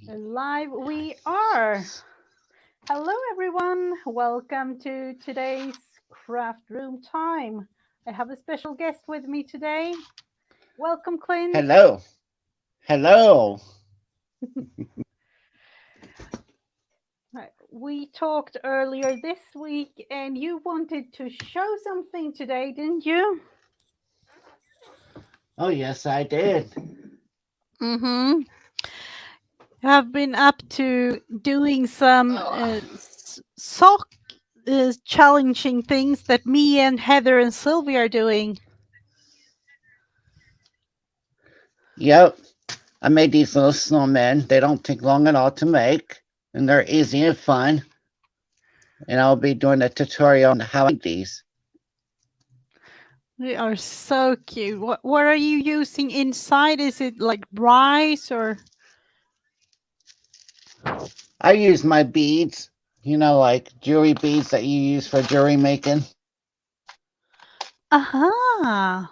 Live we are. Hello, everyone. Welcome to today's craft room time. I have a special guest with me today. Welcome, Clint. Hello. Hello. We talked earlier this week, and you wanted to show something today, didn't you? Oh, yes, I did. Mm-hmm. Have been up to doing some sock challenging things that me and Heather and Sylvia are doing. Yep. I made these little snowmen. They don't take long at all to make, and they're easy and fun. And I'll be doing a tutorial on how I make these. They are so cute. What are you using inside? Is it like rice or? I use my beads, like jewelry beads that you use for jewelry making. Aha!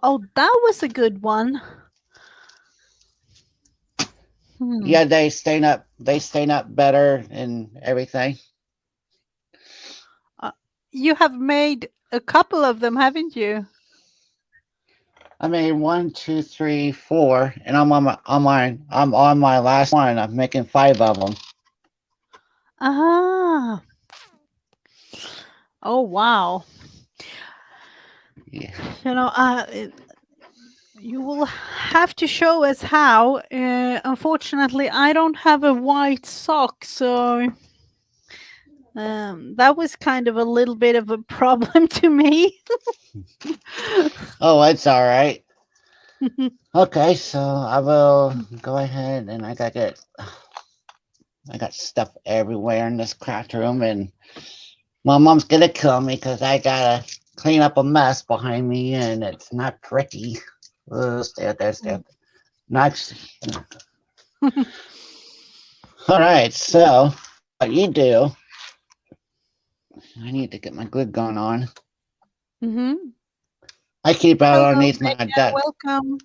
Oh, that was a good one. Hmm. Yeah, they stain up. They stain up better and everything. Uh, you have made a couple of them, haven't you? I made one, two, three, four, and I'm on my last one. I'm making five of them. Ah. Oh wow. Yeah. You will have to show us how. Unfortunately, I don't have a white sock, so that was kind of a little bit of a problem to me. Oh, it's all right. Okay, so I will go ahead and I got stuff everywhere in this craft room, and my mom's gonna kill me because I gotta clean up a mess behind me, and it's not pretty. Stay out there, stay out there. Not. All right, so what you do? I need to get my glue gun on. Mm-hmm. I keep it Hello, underneath my Benya. desk. Welcome.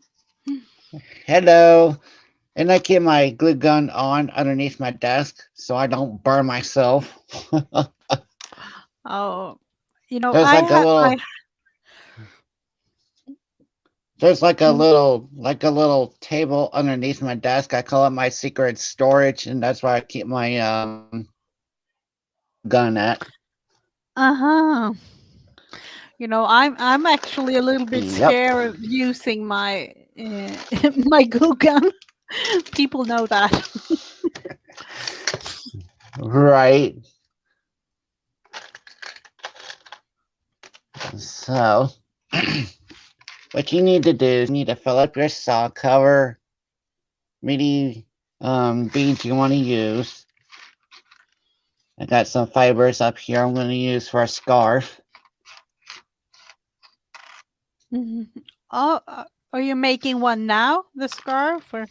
Hello. And I keep my glue gun on underneath my desk so I don't burn myself. Oh, There's like a I little there's mm, like a little table underneath my desk. I call it my secret storage, and that's where I keep my gun at. uh-huh. I'm actually a little bit Yep. scared of using my my glue gun. People know that. Right. So what you need to do is you need to fill up your saw cover many beads you want to use. I got some fibers up here I'm going to use for a scarf. Mhm. Oh, are you making one now? The scarf or?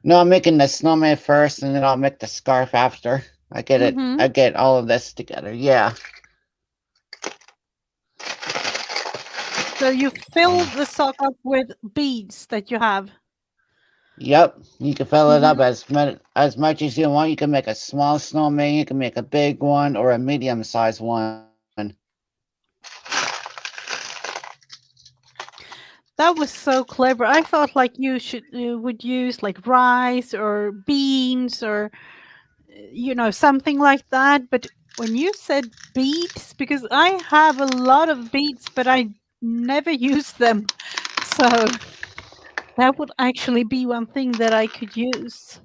No, I'm making the snowman first, and then I'll make the scarf after. Mm-hmm. I get all of this together. Yeah. So you fill the sock up with beads that you have. Yep. You can fill it up Mm-hmm. as much as you want. You can make a small snowman. You can make a big one or a medium sized one. That was so clever. I thought like you would use like rice or beans or something like that. But when you said beads, because I have a lot of beads, but I never use them, so that would actually be one thing that I could use.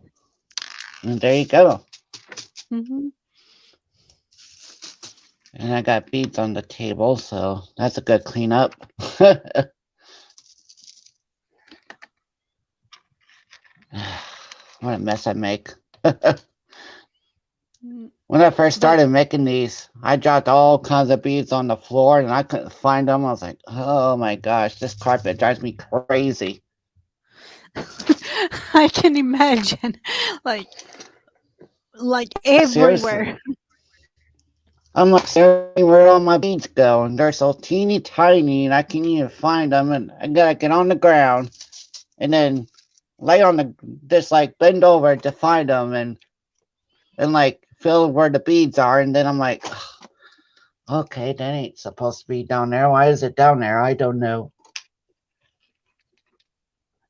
And there you go. Hmm. And I got beads on the table, so that's a good cleanup. What a mess I make. When I first But started making these, I dropped all kinds of beads on the floor and I couldn't find them. I was like, oh my gosh, this carpet drives me crazy. I can imagine, like like Seriously. everywhere. I'm like, seriously, where'd all my beads go? And they're so teeny tiny and I can't even find them. And I gotta get on the ground and then lay on the just like bend over to find them and like feel where the beads are, and then I'm like, okay, that ain't supposed to be down there. Why is it down there? I don't know.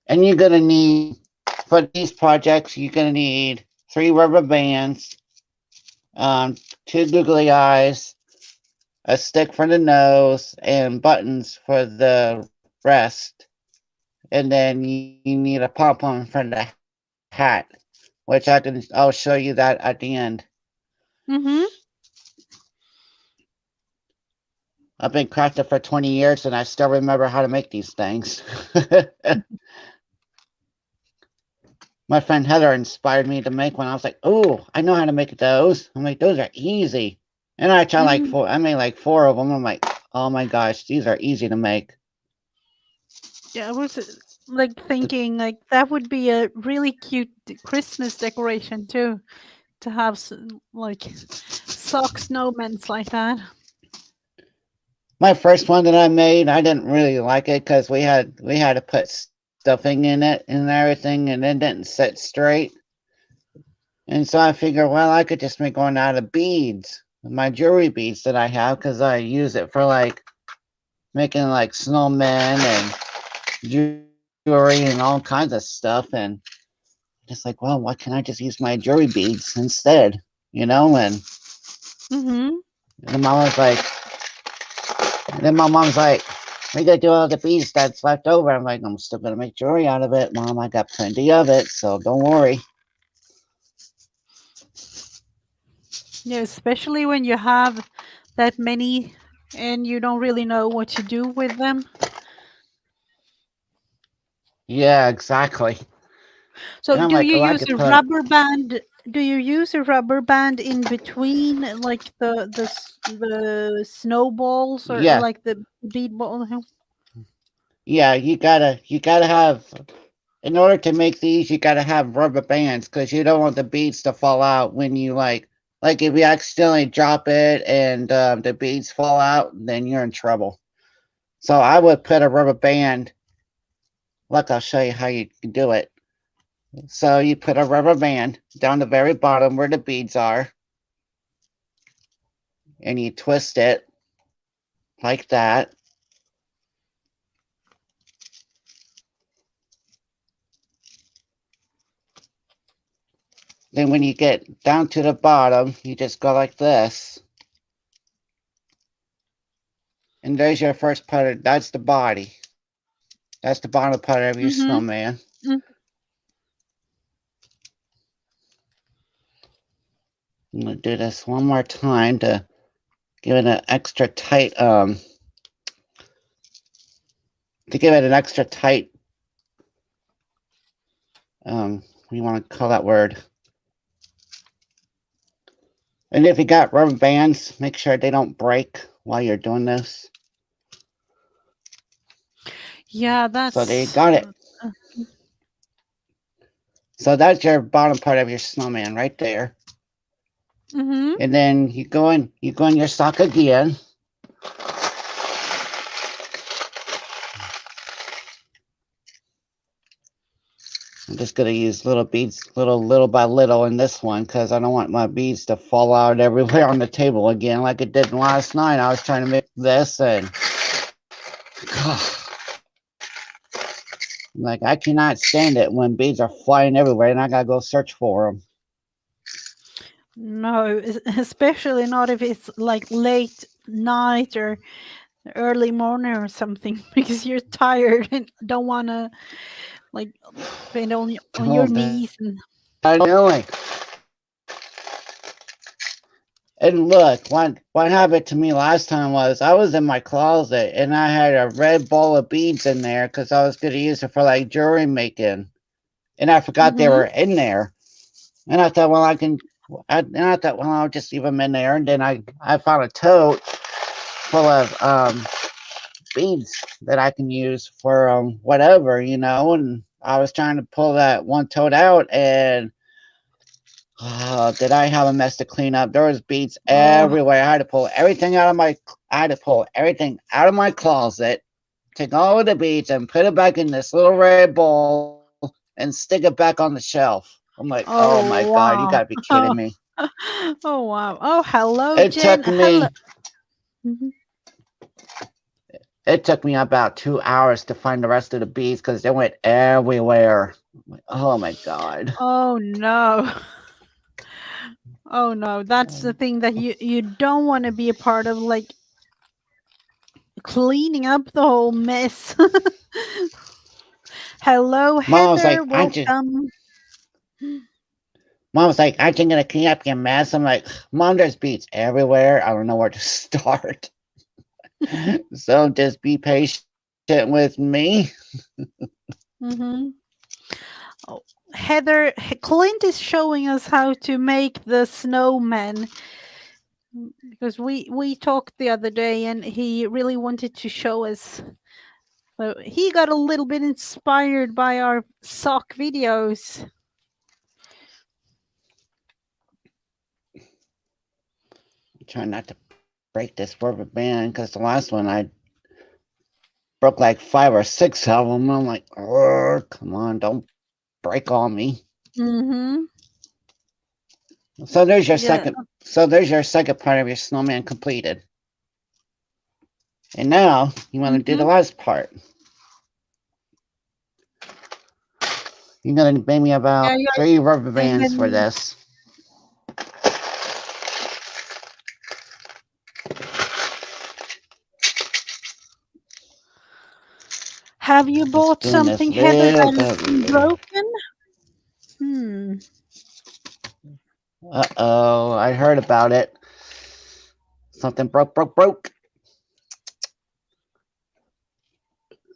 And you're gonna need for these projects, you're gonna need 3 rubber bands, um, 2 googly eyes, a stick for the nose, and buttons for the rest. And then you need a pom-pom for the hat, which I'll show you that at the end. Mm-hmm. I've been crafting for 20 years and I still remember how to make these things. My friend Heather inspired me to make one. I was like, oh, I know how to make those. I'm like, those are easy. And I tried like Mm-hmm. four, I made like 4 of them. I'm like, oh my gosh, these are easy to make. Yeah, I was like thinking like that would be a really cute Christmas decoration too, to have like sock snowmen like that. My first one that I made, I didn't really like it because we had to put stuffing in it and everything, and it didn't sit straight. And so I figured, well, I could just make one out of beads, my jewelry beads that I have, because I use it for like making like snowmen and jewelry and all kinds of stuff. And just like, well, why can't I just use my jewelry beads instead? And Mm-hmm. then mom was like, then my mom's like, we gotta do all the beads that's left over. I'm like, I'm still gonna make jewelry out of it, mom. I got plenty of it, so don't worry. Yeah, especially when you have that many and you don't really know what to do with them. Yeah, exactly. So And I'm do like, you oh, I use could a put. rubber band? Do you use a rubber band in between like the snowballs or Yeah, like the bead ball? yeah. You gotta have. In order to make these, you gotta have rubber bands because you don't want the beads to fall out when you like if you accidentally drop it and the beads fall out, then you're in trouble. So I would put a rubber band. Look, I'll show you how you can do it. So you put a rubber band down the very bottom where the beads are, and you twist it like that. Then when you get down to the bottom, you just go like this. And there's your first part. That's the body. That's the bottom part of your Mm-hmm. snowman. I'm gonna do this one more time to give it an extra tight to give it an extra tight what do you want to call that word? And if you got rubber bands, make sure they don't break while you're doing this. Yeah, So they that's. got it. So that's your bottom part of your snowman right there. Mm-hmm. And then you go in your sock again. I'm just gonna use little beads, little by little in this one because I don't want my beads to fall out everywhere on the table again like it did last night. I was trying to make this and like I cannot stand it when beads are flying everywhere and I gotta go search for them. No, especially not if it's like late night or early morning or something because you're tired and don't want to like bend on your Oh, knees that's and annoying. And look, what happened to me last time was I was in my closet and I had a red ball of beads in there because I was gonna use it for like jewelry making, and I forgot they mm-hmm. were in there. And I thought, well, I thought, well, I'll just leave them in there. And then I found a tote full of beads that I can use for whatever. And I was trying to pull that one tote out, and did I have a mess to clean up? There was beads Oh, everywhere. I had to pull everything out of my closet, take all of the beads, and put it back in this little red bowl. and stick it back on the shelf. I'm like, oh my Oh God, you wow. gotta be kidding me. Oh wow. Oh hello, It Jen. took Hello. me Mhm. it took me about 2 hours to find the rest of the beads because they went everywhere. I'm like, oh my God. Oh no. Oh no. That's the Um, thing that you don't want to be a part of, like cleaning up the whole mess. Hello, Mom was Heather. like, aren't you Welcome. Mom was like, aren't you gonna clean up your mess? I'm like, Mom, there's beads everywhere. I don't know where to start. So just be patient with me. Mm-hmm. Oh, Heather, Clint is showing us how to make the snowman, because we talked the other day and he really wanted to show us. So he got a little bit inspired by our sock videos. I'm trying not to break this rubber band because the last one I broke like 5 or 6 of them. I'm like, oh, come on, don't break all me. Mm-hmm. So there's your Yeah. second. So there's your second part of your snowman completed. And now you want to do the Mm-hmm. last part. You're gonna make me Yeah, about yeah. 3 rubber And bands for then this. have you I'm just bought doing this something, Heather, little that has been bit. broken? Hmm. Uh-oh, I heard about it. Something broke.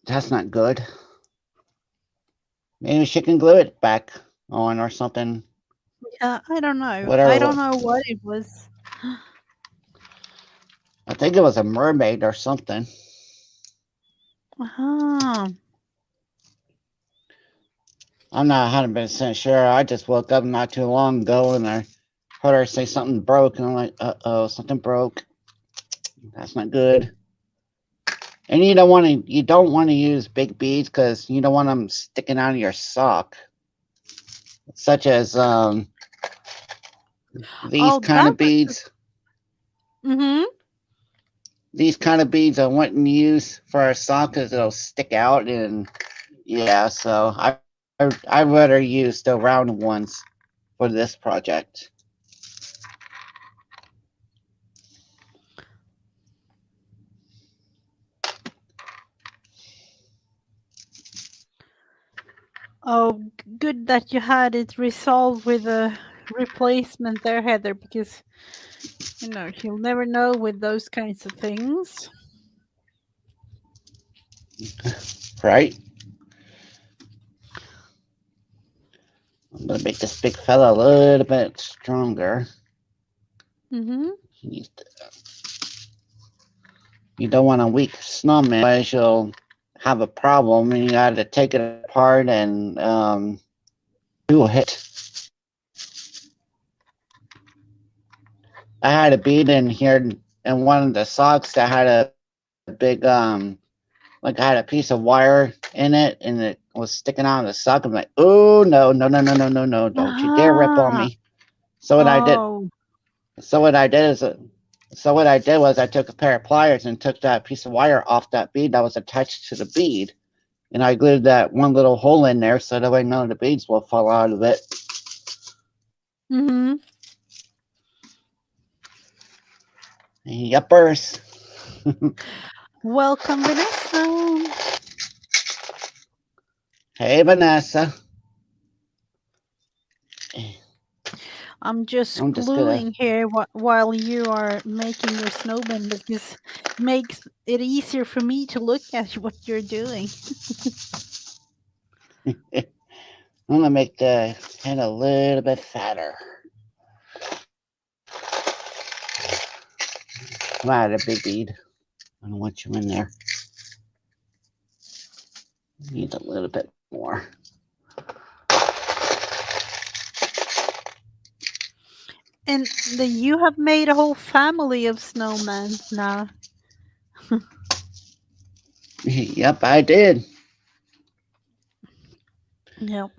That's not good. Maybe she can glue it back on or something. Yeah, I don't know. I don't Whatever. know what it was. I think it was a mermaid or something. Ah. I'm not 100% sure. I just woke up not too long ago and I heard her say something broke, and I'm like, uh-oh, something broke. That's not good. And you don't want to use big beads because you don't want them sticking out of your sock, such as these Oh, kind that of was the. beads. Mm-hmm. These kind of beads I wouldn't use for a sock because it'll stick out, and yeah, so I'd rather use the round ones for this project. Oh, good that you had it resolved with a replacement there, Heather, because you'll never know with those kinds of things. Right? I'm gonna make this big fella a little bit stronger. Mm-hmm. You don't want a weak snowman, otherwise you'll have a problem, and you got to take it apart and do it. I had a bead in here in one of the socks that had a big like I had a piece of wire in it, and it was sticking out of the sock. I'm like, oh no, don't you dare rip on Ah. me. So what I did, Oh. so what I did is, so what I did was I took a pair of pliers and took that piece of wire off that bead that was attached to the bead, and I glued that one little hole in there so that way none of the beads will fall out of it. Mm-hmm. Yuppers. Welcome, Vanessa. Hey, Vanessa. I'm just I'm just gonna. gluing here while you are making your snowman, because it makes it easier for me to look at what you're doing. I'm gonna make the head a little bit fatter. Come out, a big bead. I don't want you in there. Need a little bit more. And you have made a whole family of snowmen now. Yep, I did. Yep.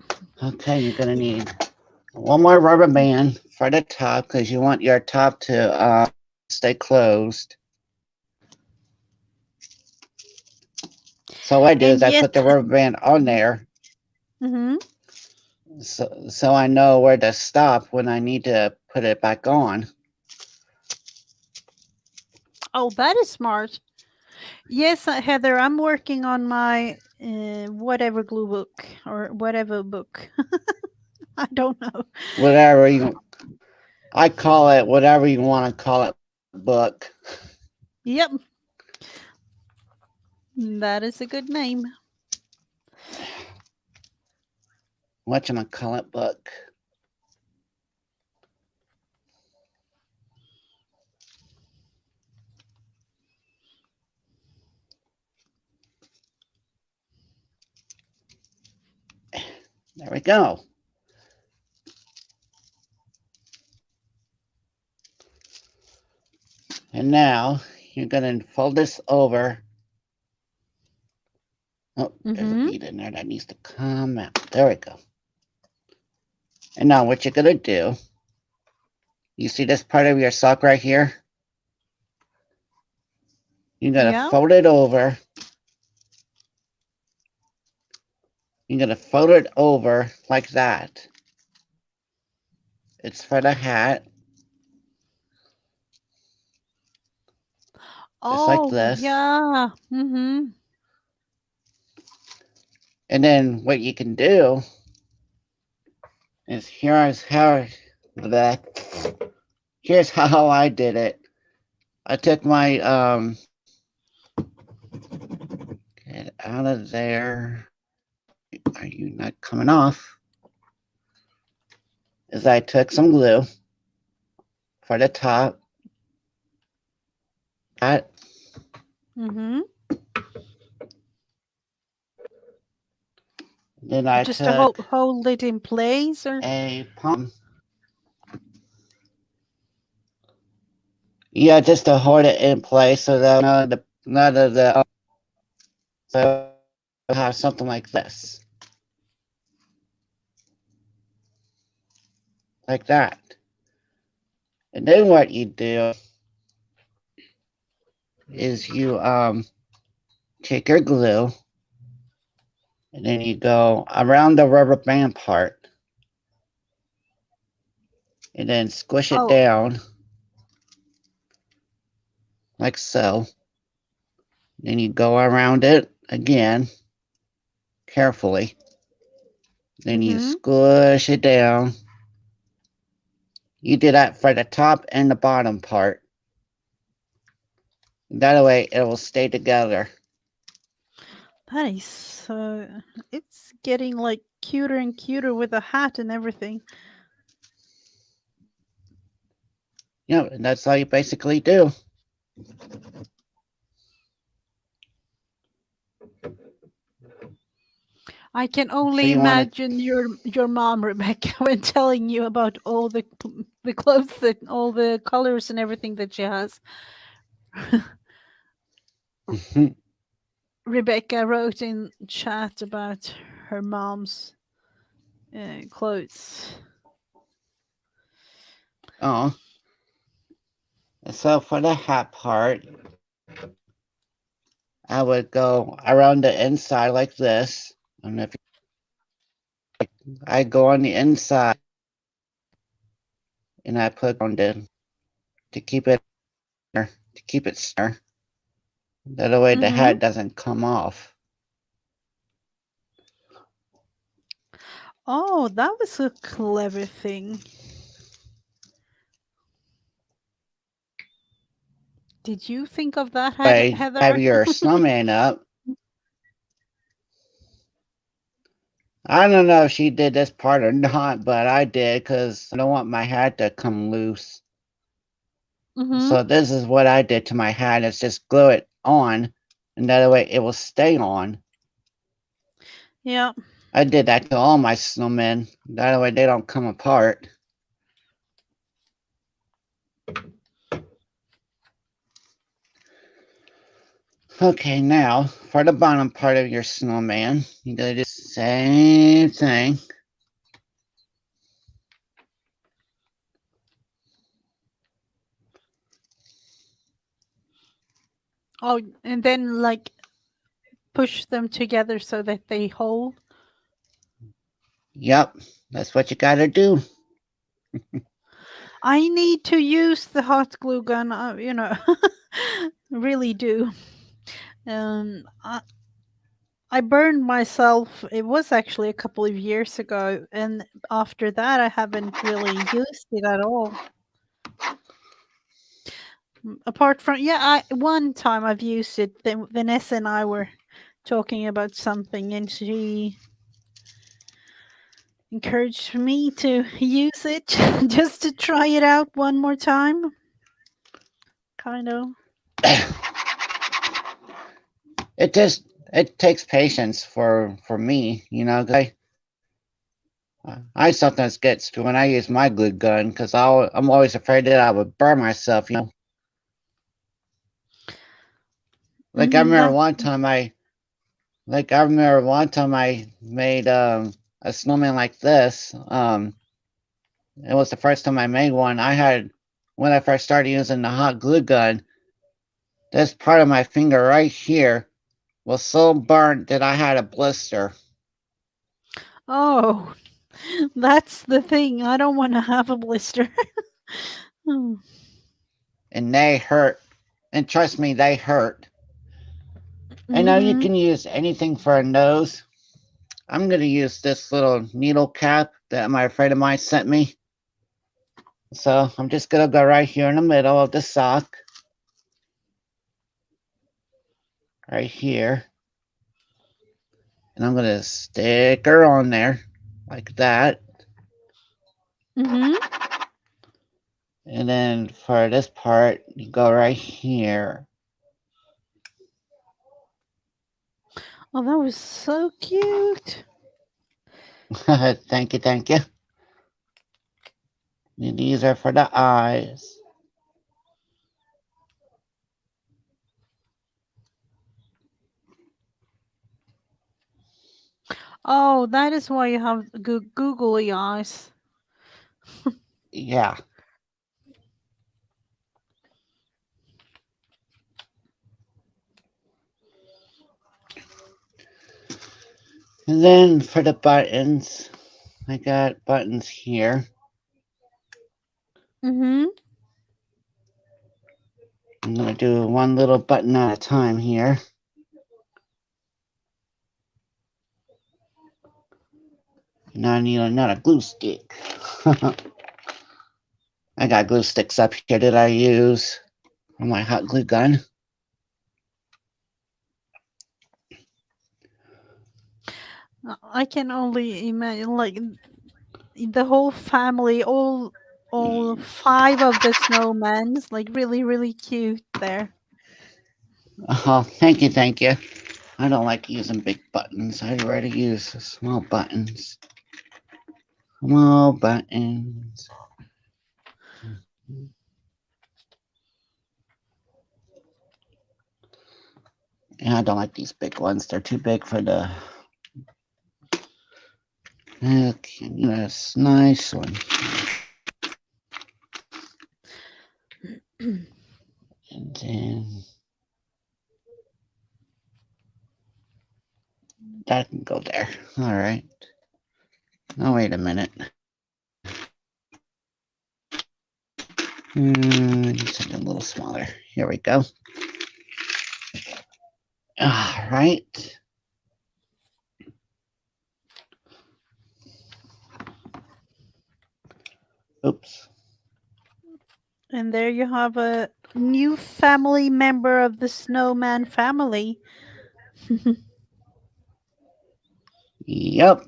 Okay, you're gonna need one more rubber band for the top because you want your top to stay closed. So what I do is And I yes. put the rubber band on there Mm-hmm. so I know where to stop when I need to put it back on. Oh, that is smart. Yes, Heather, I'm working on my whatever glue book or whatever book. I don't know. Whatever you, I call it whatever you want to call it, book. Yep, that is a good name. Whatchamacallit book. There we go. And now you're going to fold this over. Oh, there's a Mm-hmm. bead in there that needs to come out. There we go. And now what you're going to do, you see this part of your sock right here? You're going to Yeah. fold it over. You're going to fold it over like that. It's for the hat, just like Oh, this. yeah. Mm-hmm. And then what you can do is here's how I did it. I took my get out of there. Are you not coming off? Is I took some glue for the top. That Mm-hmm. then I Just to took hold it in place, or a yeah, just to hold it in place so that none of the so have something like this, like that. And then what you do is you take your glue and then you go around the rubber band part and then squish it oh, down like so. Then you go around it again carefully. Then you mm-hmm. squish it down. You do that for the top and the bottom part. That way it will stay together. That is so. It's getting like cuter and cuter with a hat and everything. You know, and that's all you basically do. I can So only you want to, imagine your mom, Rebecca, when telling you about all the clothes that all the colors and everything that she has. Rebecca wrote in chat about her mom's clothes. oh, so for the hat part, I would go around the inside like this. I don't know if I go on the inside and I put on the to keep it to keep it center. That way the Mm-hmm. hat doesn't come off. Oh, that was a clever thing. Did you think of that, Way have Heather? your snowman up. I don't know if she did this part or not, but I did because I don't want my hat to come loose. Mm-hmm. So this is what I did to my hat. Is just glue it on, and that way it will stay on. Yeah. I did that to all my snowmen. That way they don't come apart. Okay, now for the bottom part of your snowman, you gotta do the same thing. Oh, and then like push them together so that they hold. Yep, that's what you gotta do. I need to use the hot glue gun. Really do. Um, I, I burned myself. It was actually a couple of years ago, and after that, I haven't really used it at all. Apart from, yeah, one time I've used it. Then Vanessa and I were talking about something, and she encouraged me to use it just to try it out one more time. Kind of. It takes patience for me, I sometimes get to when I use my glue gun because I'm always afraid that I would burn myself. Like I Hmm, remember that. one time I made a snowman like this. It was the first time I made one. When I first started using the hot glue gun, this part of my finger right here was so burnt that I had a blister. Oh, that's the thing. I don't want to have a blister. Hmm. And they hurt. And trust me, they hurt. I know you Mm-hmm. can use anything for a nose. I'm going to use this little needle cap that my friend of mine sent me. So I'm just going to go right here in the middle of the sock. Right here. And I'm going to stick her on there like that. Mm-hmm. And then for this part, you go right here. Oh, that was so cute. Thank you, thank you. And these are for the eyes. Oh, that is why you have googly eyes. Yeah. And then for the buttons, I got buttons here. Mm-hmm. I'm going to do one little button at a time here. Now I need another glue stick. I got glue sticks up here that I use on my hot glue gun. I can only imagine, like the whole family, all five of the snowmans, like really, really cute there. Oh, thank you, thank you. I don't like using big buttons. I'd rather use small buttons. Small buttons. And I don't like these big ones. They're too big for the. Okay, this nice one. And then that can go there. All right. Now wait a minute. Need something a little smaller. Here we go. All right. Oops. And there you have a new family member of the snowman family. Yep.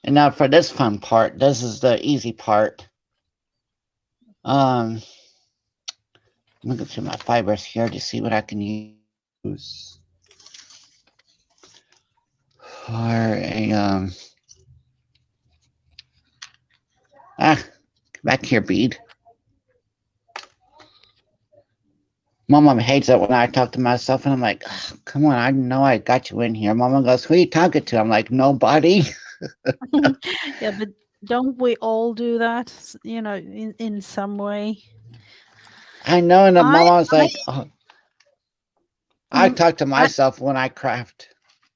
And now for this fun part, this is the easy part. I'm looking through my fibers here to see what I can use for a back here bead. My mom hates it when I talk to myself, and I'm like, come on, I know I got you in here. Mama goes, who are you talking to? I'm like, nobody. Yeah, but don't we all do that? In some way. I know, and the I mama was I like, oh, I mm, talk to I myself when I craft.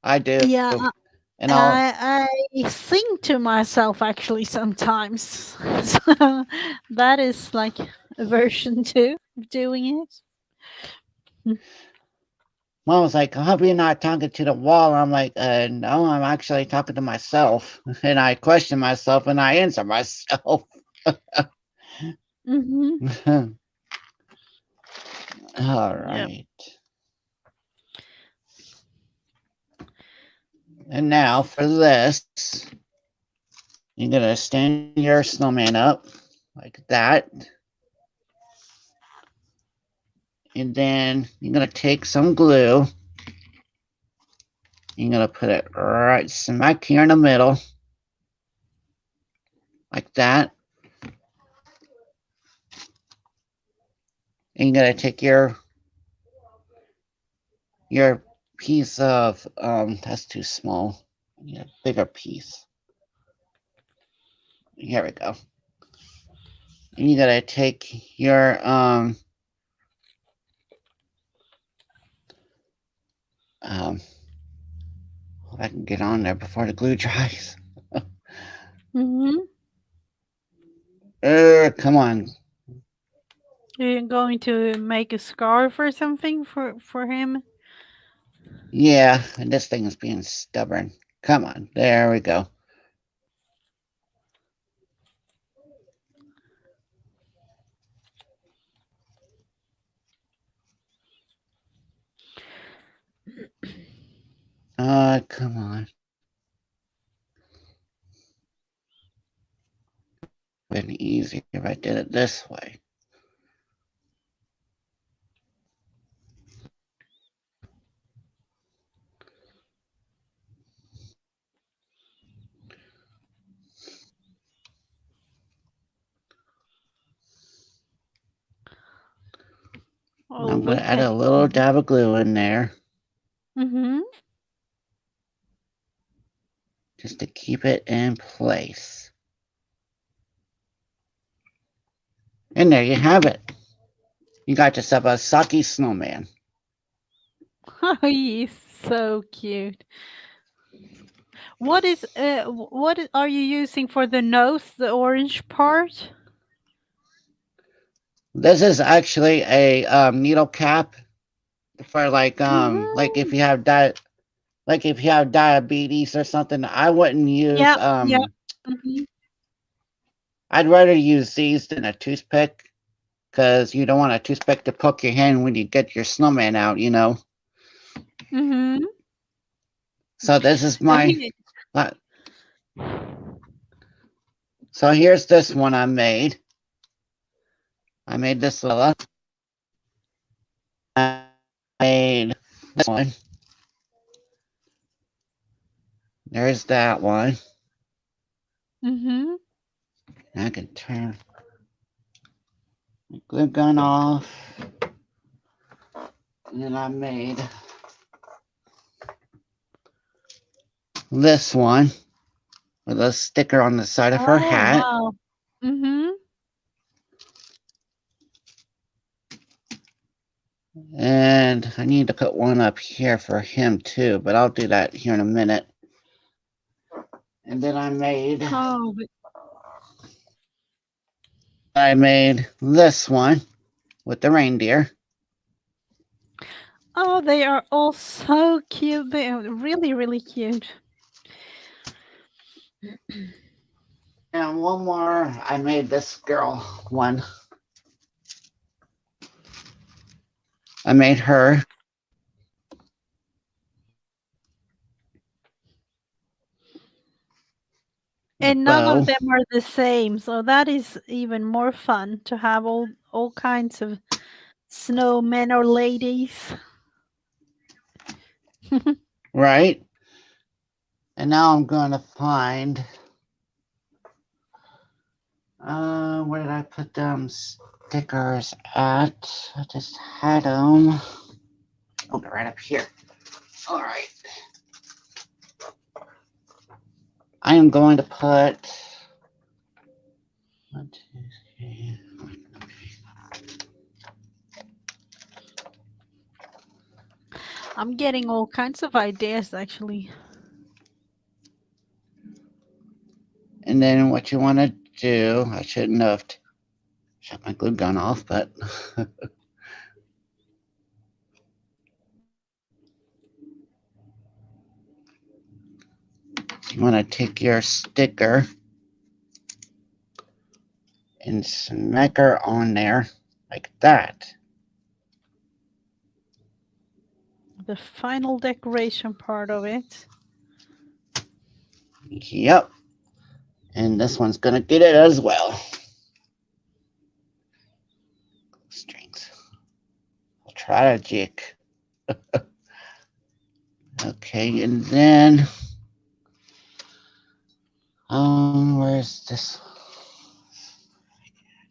I do. yeah, And I'll, I sing to myself actually sometimes. So that is like a version two of doing it. mom was like, I hope you're not talking to the wall. I'm like, no, I'm actually talking to myself. And I question myself and I answer myself. Mm-hmm. All Yeah. right. And now for this, you're going to stand your snowman up like that. And then you're going to take some glue. You're going to put it right smack here in the middle, like that. And you're going to take your piece of, that's too small. I need a bigger piece. Here we go. And you got to take your, um, if I can get on there before the glue dries. Mm-hmm. Come on. You're going to make a scarf or something for him? Yeah, and this thing is being stubborn. Come on. There we go. Come on. Been easier if I did it this way. And Oh, I'm going to look add at a little you. dab of glue in there Mm-hmm. just to keep it in place. And there you have it. You got yourself a Saki snowman. Oh, he's so cute. Are you using for the nose, the orange part? This is actually a needle cap for like Mm-hmm. if you have like if you have diabetes or something. I wouldn't use Yeah, yeah. Mm-hmm. I'd rather use these than a toothpick because you don't want a toothpick to poke your hand when you get your snowman out, you know. Mm-hmm. So this is So my he uh, so here's this one I made. I made this Lilla. I made this one. There's that one. Mm-hmm. I can turn the glue gun off. And then I made this one with a sticker on the side of her Oh, hat. wow. Mm-hmm. And I need to put one up here for him too, but I'll do that here in a minute. And then Oh, I made this one with the reindeer. oh, they are all so cute. They are really, really cute. And one more, I made this girl one. I made her with a And none of bow. them are the same, so that is even more fun to have all kinds of snowmen or ladies. Right? And now I'm going to find, where did I put them? stickers at? I just had them. Oh, they're right up here. All right. I am going to put 1, 2, 3. I'm getting all kinds of ideas actually. And then what you want to do, I shouldn't have shut my glue gun off, but you want to take your sticker and smack her on there like that. The final decoration part of it. Yep. And this one's going to get it as well. Strings. I'll try to jig. Okay, and then where's this?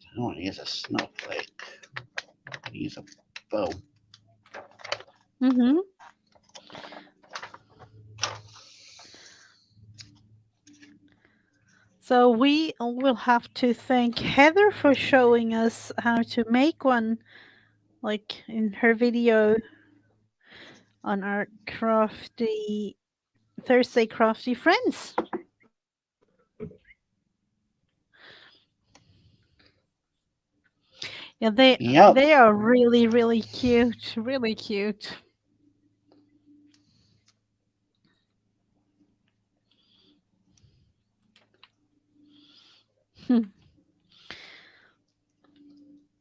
I don't want to use a snowflake. I'm going to use a bow. Mm-hmm. So we will have to thank Heather for showing us how to make one, like in her video on our crafty Thursday crafty friends. Yeah, Yep. they are really really cute, really cute.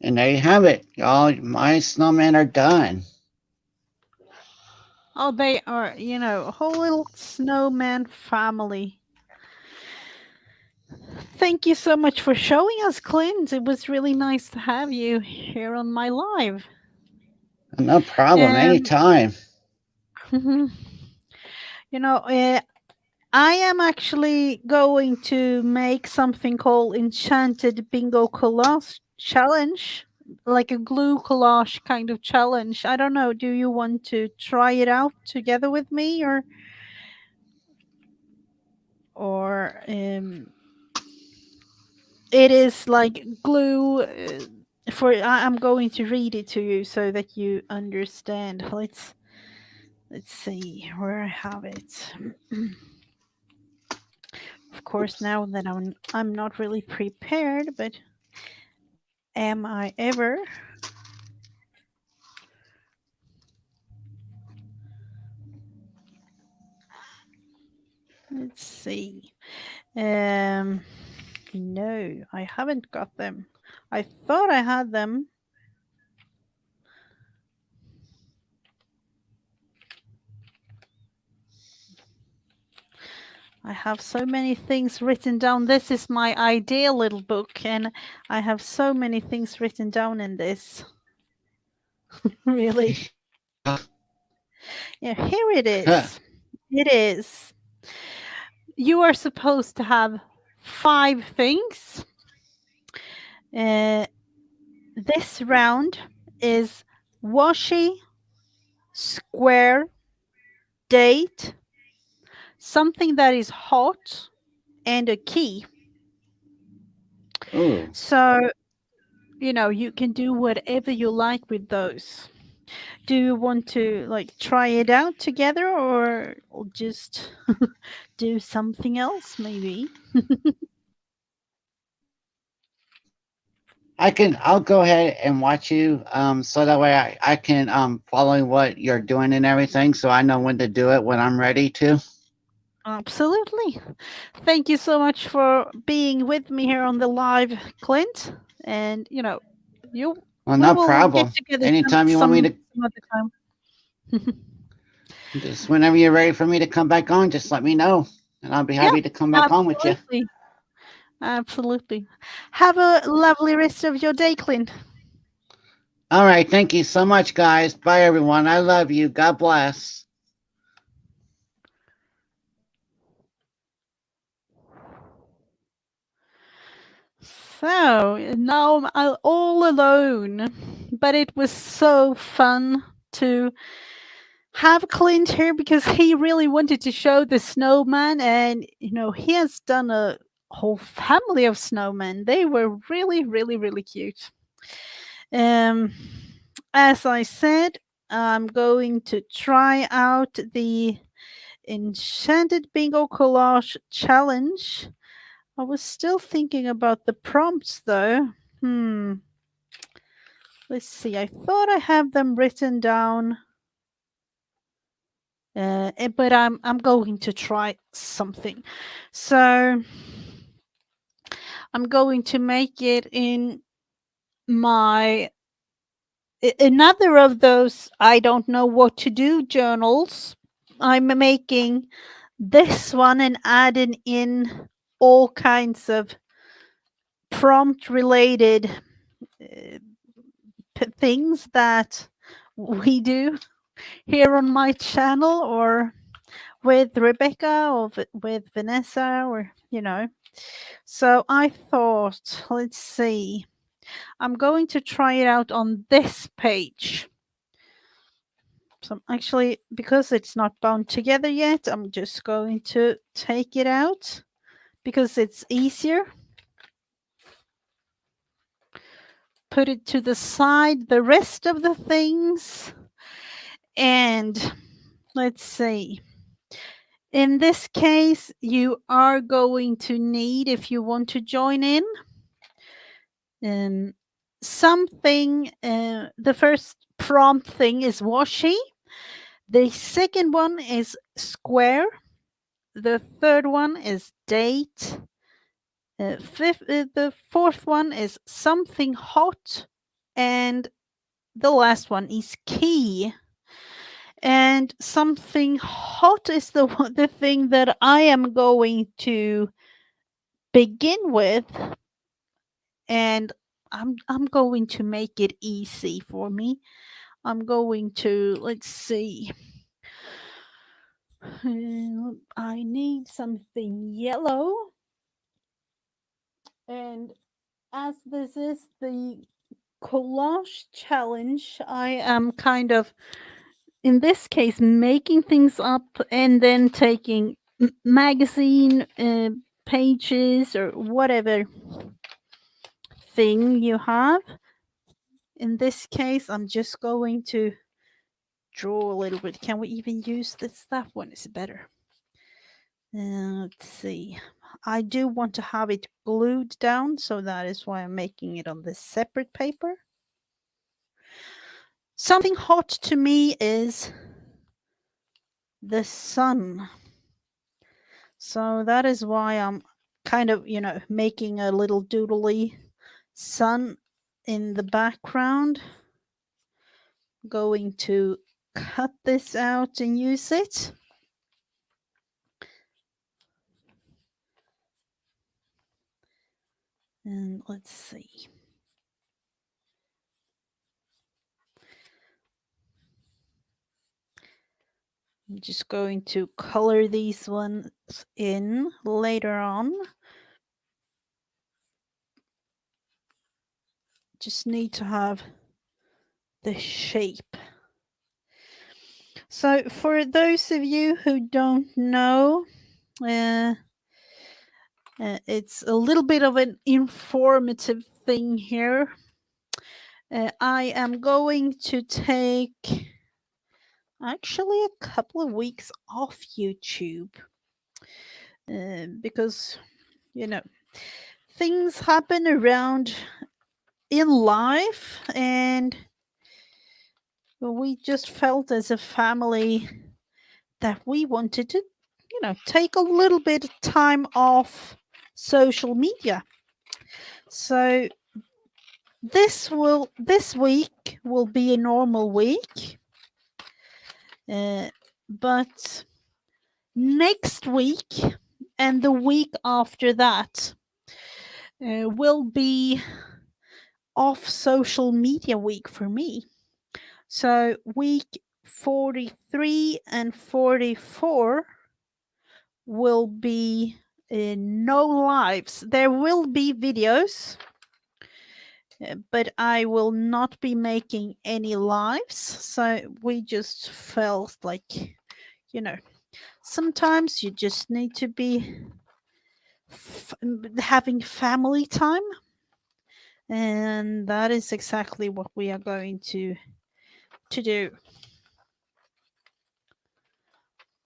And there you have it. Y'all, my snowmen are done. Oh, they are, a whole little snowman family. Thank you so much for showing us, Clint. It was really nice to have you here on my live. No problem. Um, Anytime. you know, I am actually going to make something called Enchanted Bingo Collage Challenge, like a glue collage kind of challenge. I don't know. Do you want to try it out together with me, or it is like glue? I'm going to read it to you so that you understand. Let's see where I have it. Of course, now that I'm not really prepared, but am I ever? Let's see. No, I haven't got them. I thought I had them. I have so many things written down. This is my ideal little book, and I have so many things written down in this. Really. Yeah, here it is. It is. You are supposed to have 5 things. This round is washi, square, date, something that is hot, and a key. Ooh. So, you can do whatever you like with those. Do you want to like try it out together or just do something else maybe? I'll go ahead and watch you so that way I can follow what you're doing and everything so I know when to do it when I'm ready to. Absolutely. Thank you so much for being with me here on the live, Clint. And you Well, we no will get problem. together Anytime you want me to, some other time. just whenever you're ready for me to come back on, just let me know. And I'll be Yeah, happy to come back on with you. absolutely. Absolutely. Have a lovely rest of your day, Clint. All right. Thank you so much, guys. Bye, everyone. I love you. God bless. So So now I'm all alone, but it was so fun to have Clint here because he really wanted to show the snowman, and he has done a whole family of snowmen. They were really, really, really cute. Um, as I said, I'm going to try out the Enchanted Bingo Collage Challenge. I was still thinking about the prompts though. Let's see. I thought I have them written down. But I'm going to try something. So I'm going to make it in my another of those I don't know what to do journals. I'm making this one and adding in all kinds of prompt related things that we do here on my channel, or with Rebecca, or with Vanessa, or So I thought, let's see, I'm going to try it out on this page. So actually, because it's not bound together yet, I'm just going to take it out because it's easier. Put it to the side, the rest of the things. And let's see. In this case, you are going to need, if you want to join in, something. The first prompt thing is washi. The second one is square. The third one is date. The fourth one is something hot. And the last one is key. And something hot is the thing that I am going to begin with, and I'm going to make it easy for me. I'm going to, let's see. I need something yellow. And as this is the collage challenge, I am kind of, in this case, making things up and then taking magazine pages or whatever thing you have. In this case, I'm just going to draw a little bit. Can we even use this? That one is better. Let's see. I do want to have it glued down, so that is why I'm making it on this separate paper. Something hot to me is the sun. So that is why I'm kind of, making a little doodly sun in the background. Going to cut this out and use it. And let's see. I'm just going to color these ones in later on. Just need to have the shape. So for those of you who don't know, it's a little bit of an informative thing here. I am going to take actually a couple of weeks off YouTube because, things happen around in life, and we just felt as a family that we wanted to, take a little bit of time off social media. So this week will be a normal week, but next week and the week after that will be off social media week for me. So week 43 and 44 will be no lives. There will be videos, but I will not be making any lives. So we just felt like, you know, sometimes you just need to be having family time, and that is exactly what we are going to do.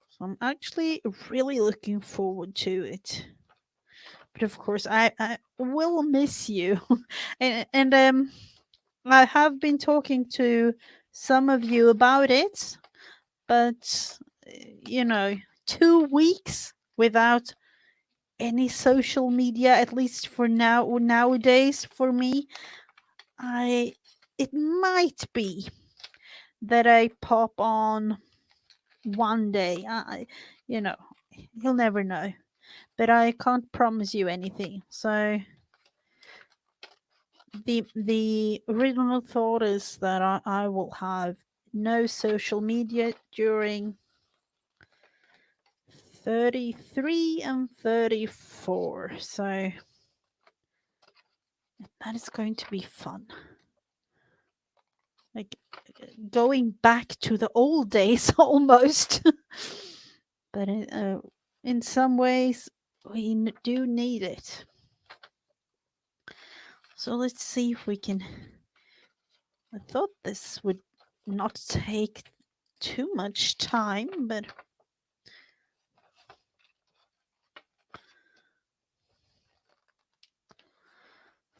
So I'm actually really looking forward to it. But of course, I will miss you, and I have been talking to some of you about it, but you know, 2 weeks without any social media, at least for nowadays, for me, I it might be that I pop on one day. You know, you'll never know, but I can't promise you anything. So the original thought is that I will have no social media during 33 and 34. So that is going to be fun. Like going back to the old days almost. But in some ways, we do need it. So let's see if we can. I thought this would not take too much time, but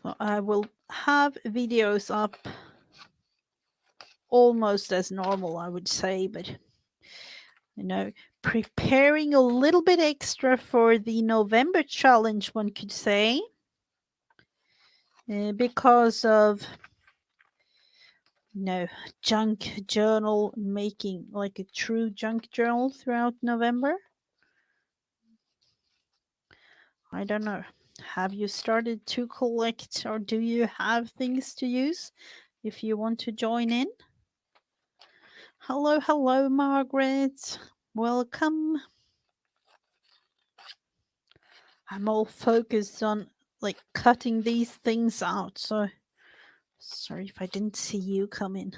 so I will have videos up almost as normal, I would say, but you know, preparing a little bit extra for the November challenge, one could say, because of junk journal, making like a true junk journal throughout November. I don't know. Have you started to collect, or do you have things to use if you want to join in? Hello, hello, Margaret. Welcome. I'm all focused on like cutting these things out, so sorry if I didn't see you come in.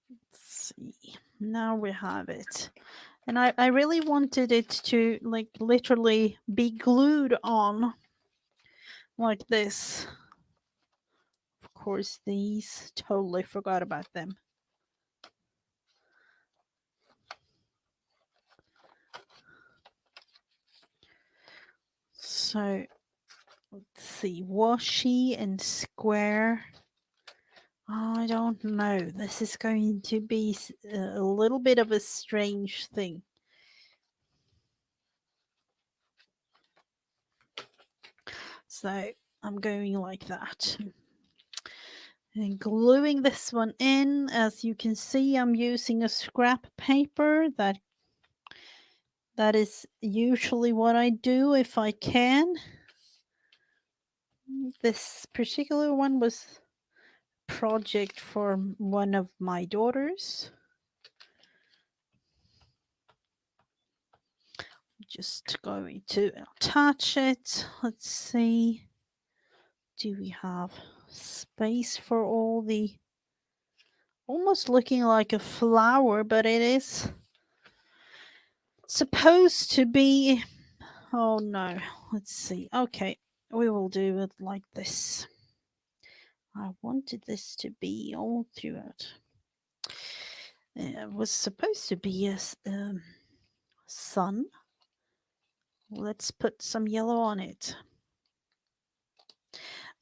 Let's see. Now we have it. And I really wanted it to like literally be glued on like this. Of course, these totally forgot about them. So let's see, washy and square. I don't know. This is going to be a little bit of a strange thing. So I'm going like that. And gluing this one in, as you can see, I'm using a scrap paper. That is usually what I do if I can. This particular one was a project for one of my daughters. Just going to attach it. Let's see. Do we have space for all the almost looking like a flower, but it is supposed to be. Oh no, let's see. Okay, we will do it like this. I wanted this to be all throughout. It was supposed to be a sun. Let's put some yellow on it.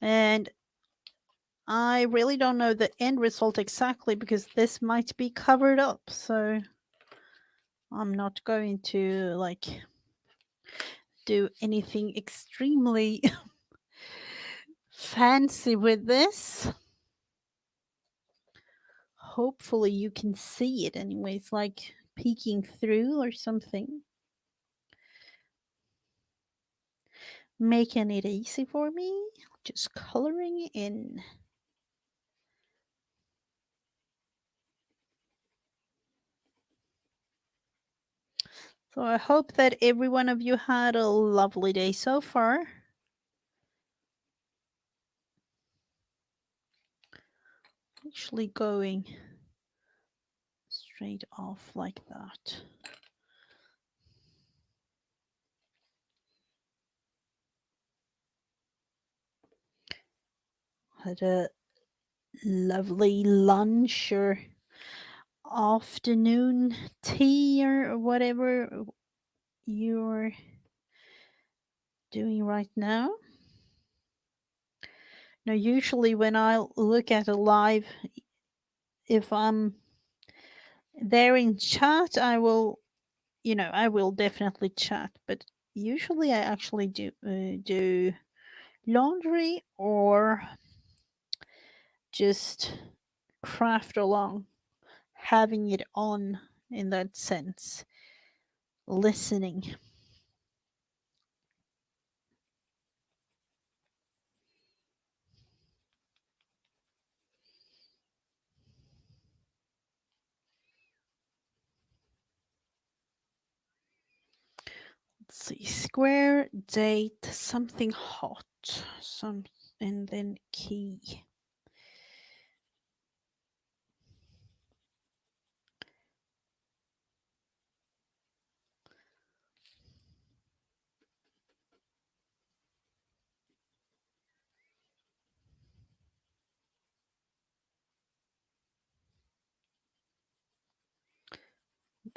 And I really don't know the end result exactly because this might be covered up. So I'm not going to like do anything extremely fancy with this. Hopefully you can see it anyways, like peeking through or something. Making it easy for me, just coloring in. So I hope that every one of you had a lovely day so far. actually going straight off like that. Had a lovely lunch or afternoon tea or whatever you're doing right now. Now, usually when I look at a live, if I'm there in chat, I will definitely chat. But usually, I actually do laundry or just craft along, having it on in that sense, listening. Let's see, square date something hot, and then key.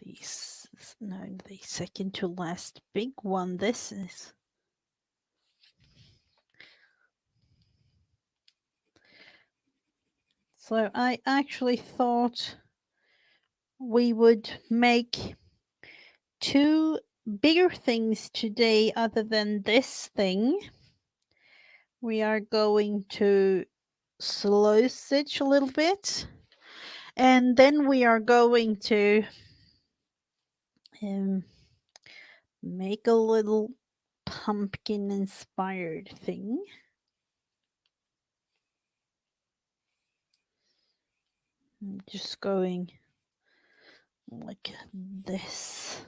These no, the second to last big one. This is. So I actually thought we would make two bigger things today other than this thing. We are going to slow stitch a little bit, and then we are going to make a little pumpkin inspired thing. I'm just going like this.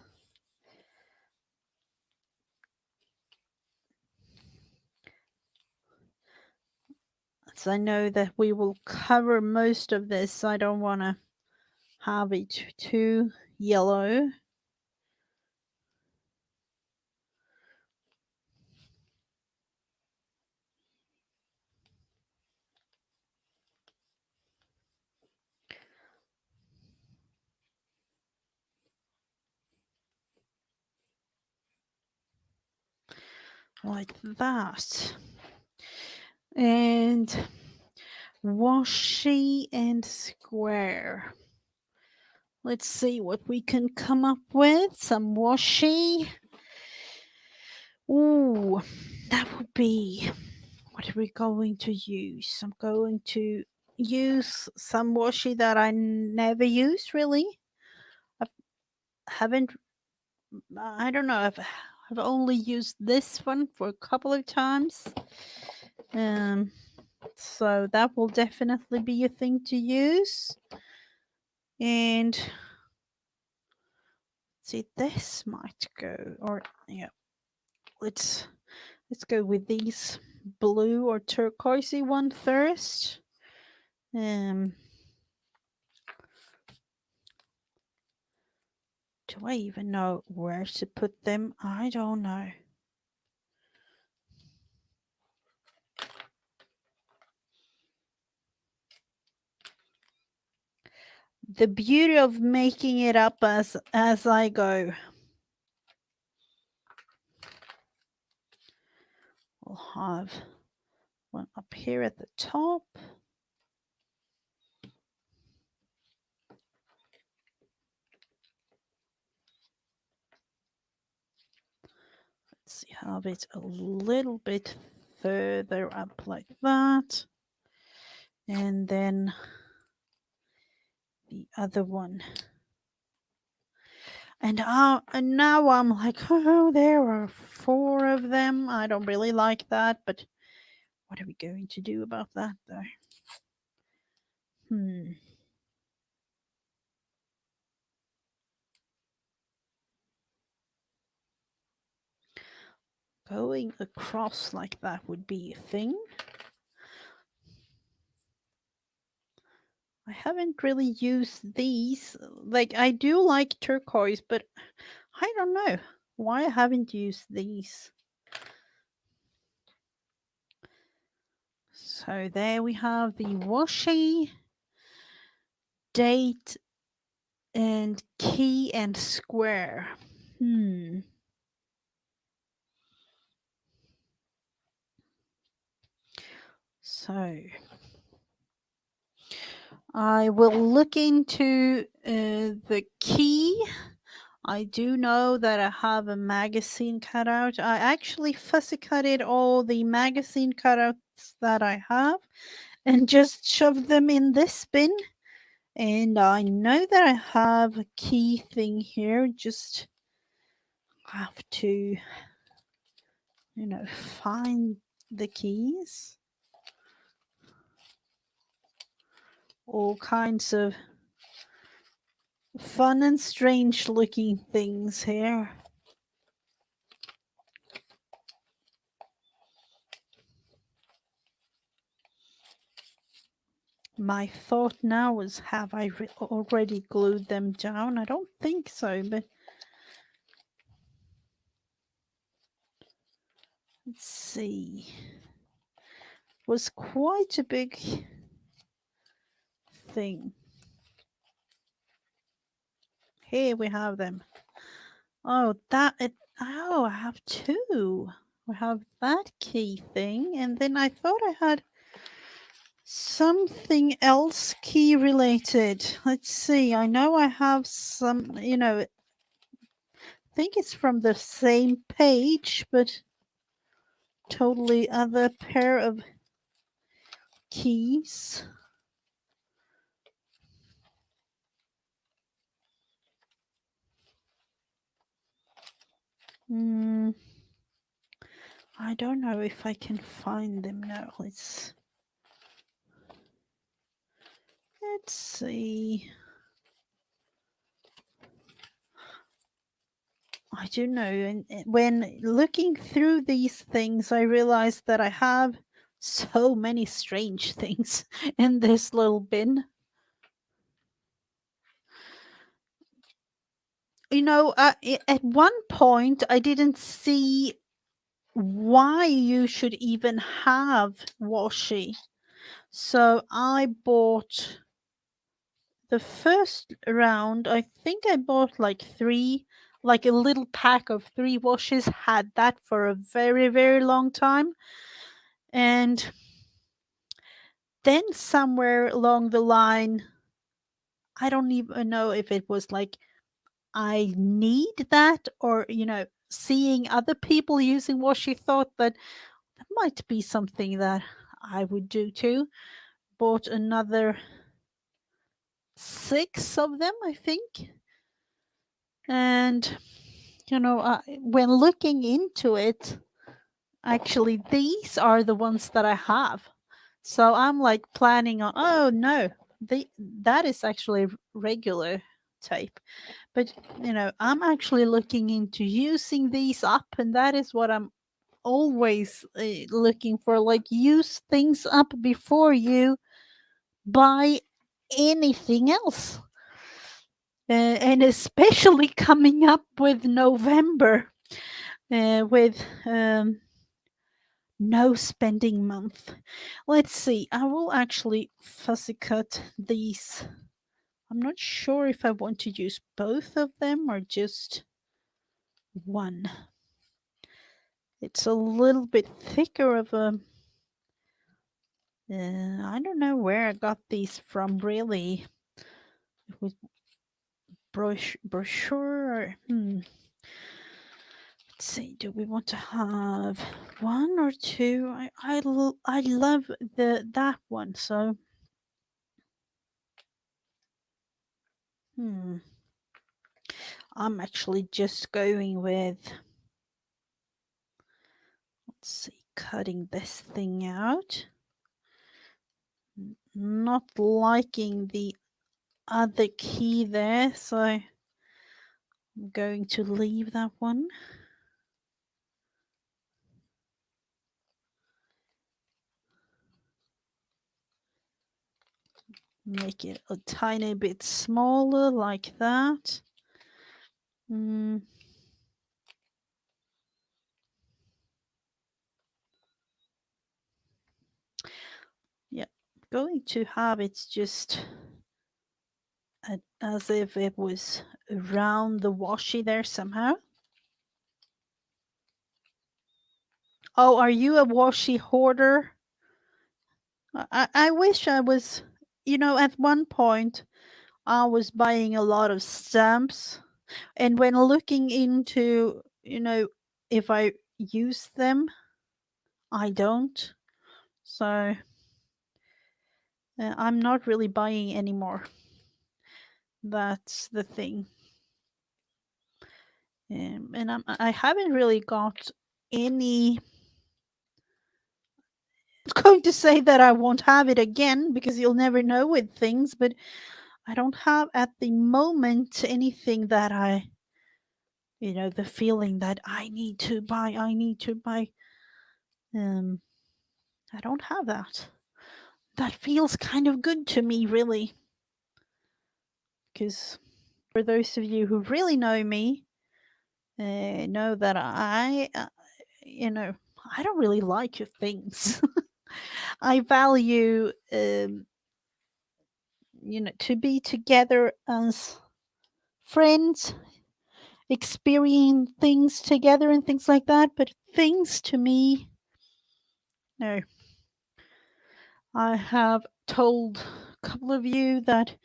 So I know that we will cover most of this. I don't want to have it too yellow. Like that. And washi and square. Let's see what we can come up with. Some washi. Ooh, that would be. What are we going to use? I'm going to use some washi that I never use really. I haven't. I don't know. I've only used this one for a couple of times. Um, so that will definitely be a thing to use. And see, this might go, or yeah, let's go with these blue or turquoisey one first. Do I even know where to put them? I don't know. The beauty of making it up as I go. We'll have one up here at the top. Let's see, have it a little bit further up like that. And then the other one. And now I'm like, oh, there are 4 of them. I don't really like that, but what are we going to do about that, though? Going across like that would be a thing. I haven't really used these. Like, I do like turquoise, but I don't know why I haven't used these. So there we have the washi, date, and key and square. So I will look into the key. I do know that I have a magazine cutout. I actually fussy cutted all the magazine cutouts that I have and just shoved them in this bin. And I know that I have a key thing here. Just have to, find the keys. All kinds of fun and strange looking things here. My thought now is, have I already glued them down? I don't think so, but let's see. Was quite a big thing. Here we have them. Oh, I have two. We have that key thing, and then I thought I had something else key related. Let's see. I know I have some, I think it's from the same page, but totally other pair of keys. I don't know if I can find them now. Let's see. I don't know. And when looking through these things, I realized that I have so many strange things in this little bin. At one point, I didn't see why you should even have washi. So I bought the first round. I think I bought like three, like a little pack of three washes, had that for a very, very long time. And then somewhere along the line, I don't even know if it was like I need that, or, seeing other people using washi, thought that that might be something that I would do too. Bought another 6 of them, I think. And, when looking into it, actually, these are the ones that I have. So I'm like planning on, oh no, that is actually regular tape. But, I'm actually looking into using these up, and that is what I'm always looking for. Like, use things up before you buy anything else. And especially coming up with November, with no spending month. Let's see. I will actually fussy cut these. I'm not sure if I want to use both of them or just one. It's a little bit thicker of a. I don't know where I got these from, really. It was brochure. Let's see. Do we want to have one or two? I love that one. So, I'm actually just going with. Let's see. Cutting this thing out. Not liking the other key there, so I'm going to leave that one. Make it a tiny bit smaller like that. Mm, yeah, going to have it just as if it was around the washi there somehow. Oh, are you a washi hoarder? I wish I was, at one point I was buying a lot of stamps, and when looking into, if I use them, I don't. So I'm not really buying anymore. That's the thing. And I haven't really got any. I was going to say that I won't have it again because you'll never know with things, but I don't have at the moment anything that the feeling that I need to buy. Um, I don't have that. That feels kind of good to me, really, because for those of you who really know me, know that you know, I don't really like things. I value, to be together as friends, experience things together and things like that. But things to me, no. I have told a couple of you that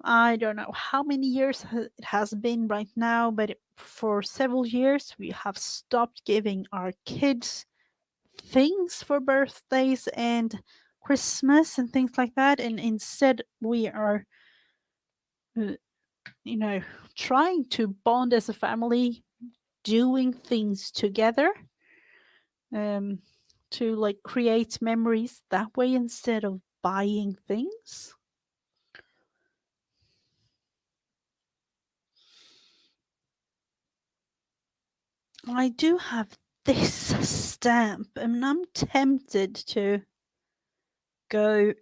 I don't know how many years it has been right now, but for several years we have stopped giving our kids things for birthdays and Christmas and things like that, and instead we are, uh, you know, trying to bond as a family, doing things together, um, to like create memories that way instead of buying things. I do have this stamp, and I'm tempted to go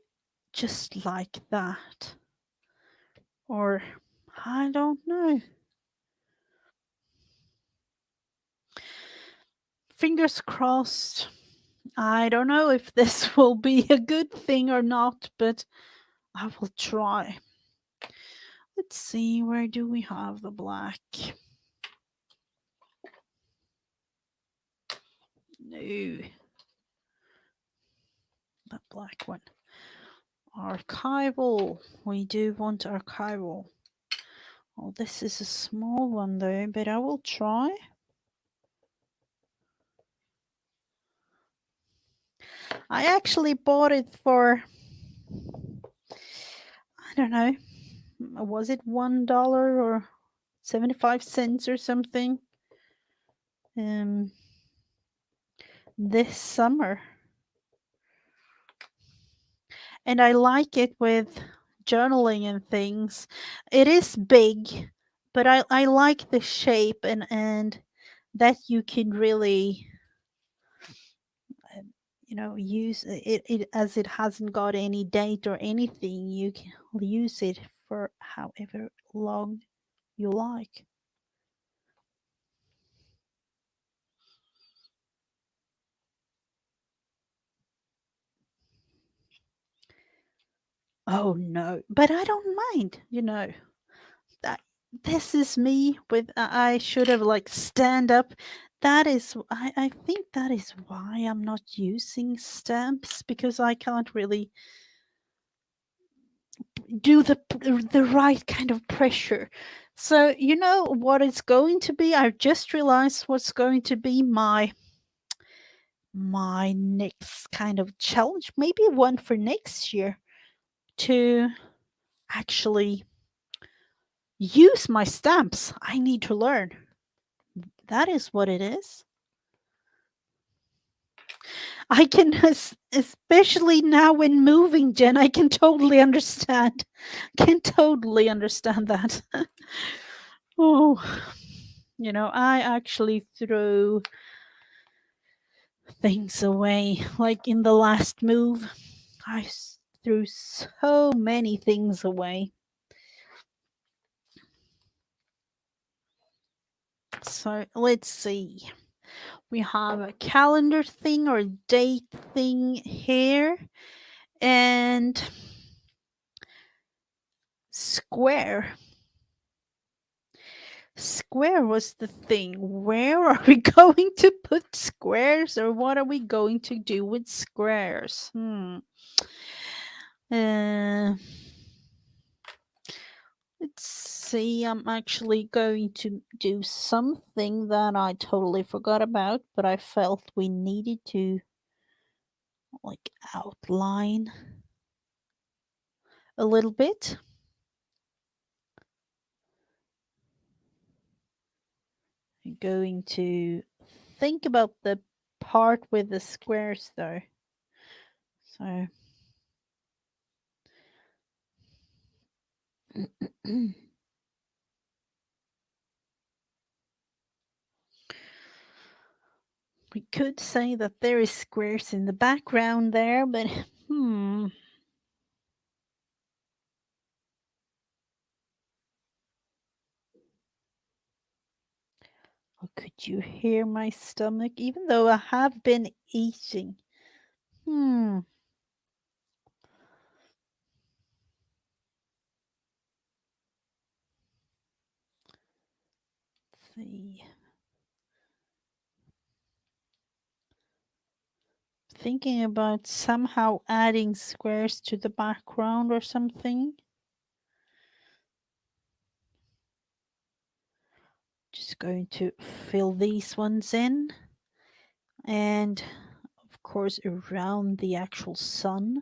just like that. Or I don't know. Fingers crossed. I don't know if this will be a good thing or not, but I will try. Let's see, where do we have the black? No, the black one. Archival. We do want archival. Oh, this is a small one though, but I will try. I actually bought it for, I don't know, was it $1 or 75 cents or something? Um, this summer. And I like it with journaling and things. It is big, but I like the shape, and that you can really, use it as it hasn't got any date or anything. You can use it for however long you like. Oh no, but I don't mind. That this is me with, I should have like stand up. That is, I think that is why I'm not using stamps, because I can't really do the right kind of pressure. So you know what it's going to be? I've just realized what's going to be my next kind of challenge, maybe one for next year, to actually use my stamps. I need to learn. That is what it is. I can, especially now when moving, Jen, I can totally understand. Can totally understand that. Oh, I actually threw things away. Like in the last move, I threw so many things away. So let's see. We have a calendar thing or date thing here, and square. Square was the thing. Where are we going to put squares, or what are we going to do with squares? Uh, let's see. I'm actually going to do something that I totally forgot about, but I felt we needed to like outline a little bit. I'm going to think about the part with the squares though. So we could say that there is squares in the background there, but oh, could you hear my stomach? Even though I have been eating. Hmm. Let's see. Thinking about somehow adding squares to the background or something. Just going to fill these ones in. And of course, around the actual sun.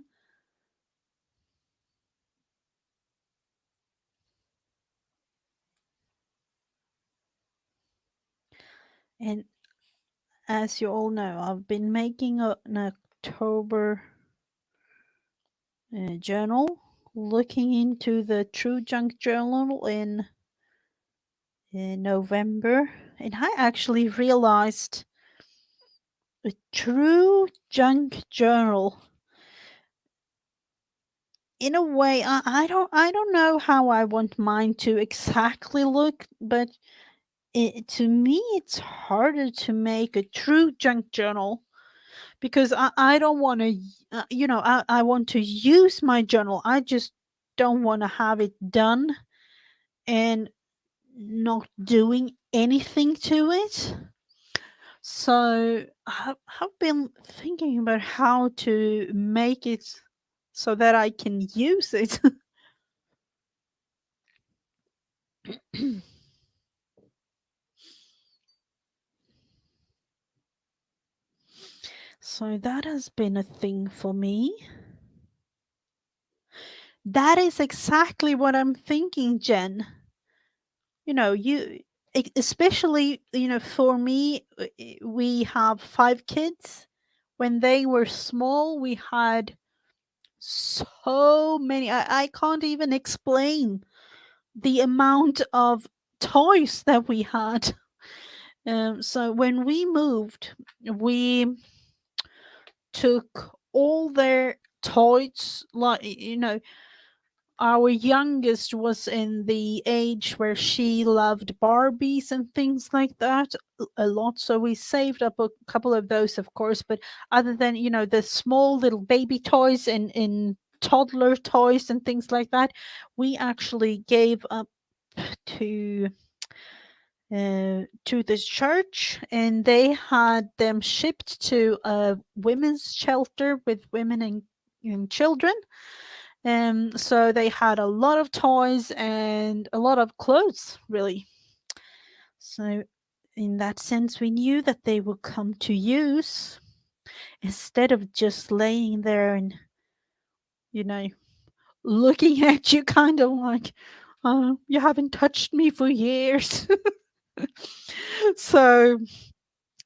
And as you all know, I've been making an October journal, looking into the True Junk Journal in November, and I actually realized a True Junk Journal. In a way, I don't know how I want mine to exactly look, but to me, it's harder to make a true junk journal because I don't want to, I want to use my journal. I just don't want to have it done and not doing anything to it. So I've been thinking about how to make it so that I can use it. So that has been a thing for me. That is exactly what I'm thinking, Jen. You especially, for me, we have 5 kids. When they were small, we had so many. I can't even explain the amount of toys that we had. So when we moved, we took all their toys, like, our youngest was in the age where she loved Barbies and things like that a lot. So we saved up a couple of those, of course. But other than, the small little baby toys and in toddler toys and things like that, we actually gave up to to the church, and they had them shipped to a women's shelter with women and children. So they had a lot of toys and a lot of clothes, really. So in that sense, we knew that they would come to use instead of just laying there and, you know, looking at you kind of like, oh, you haven't touched me for years. So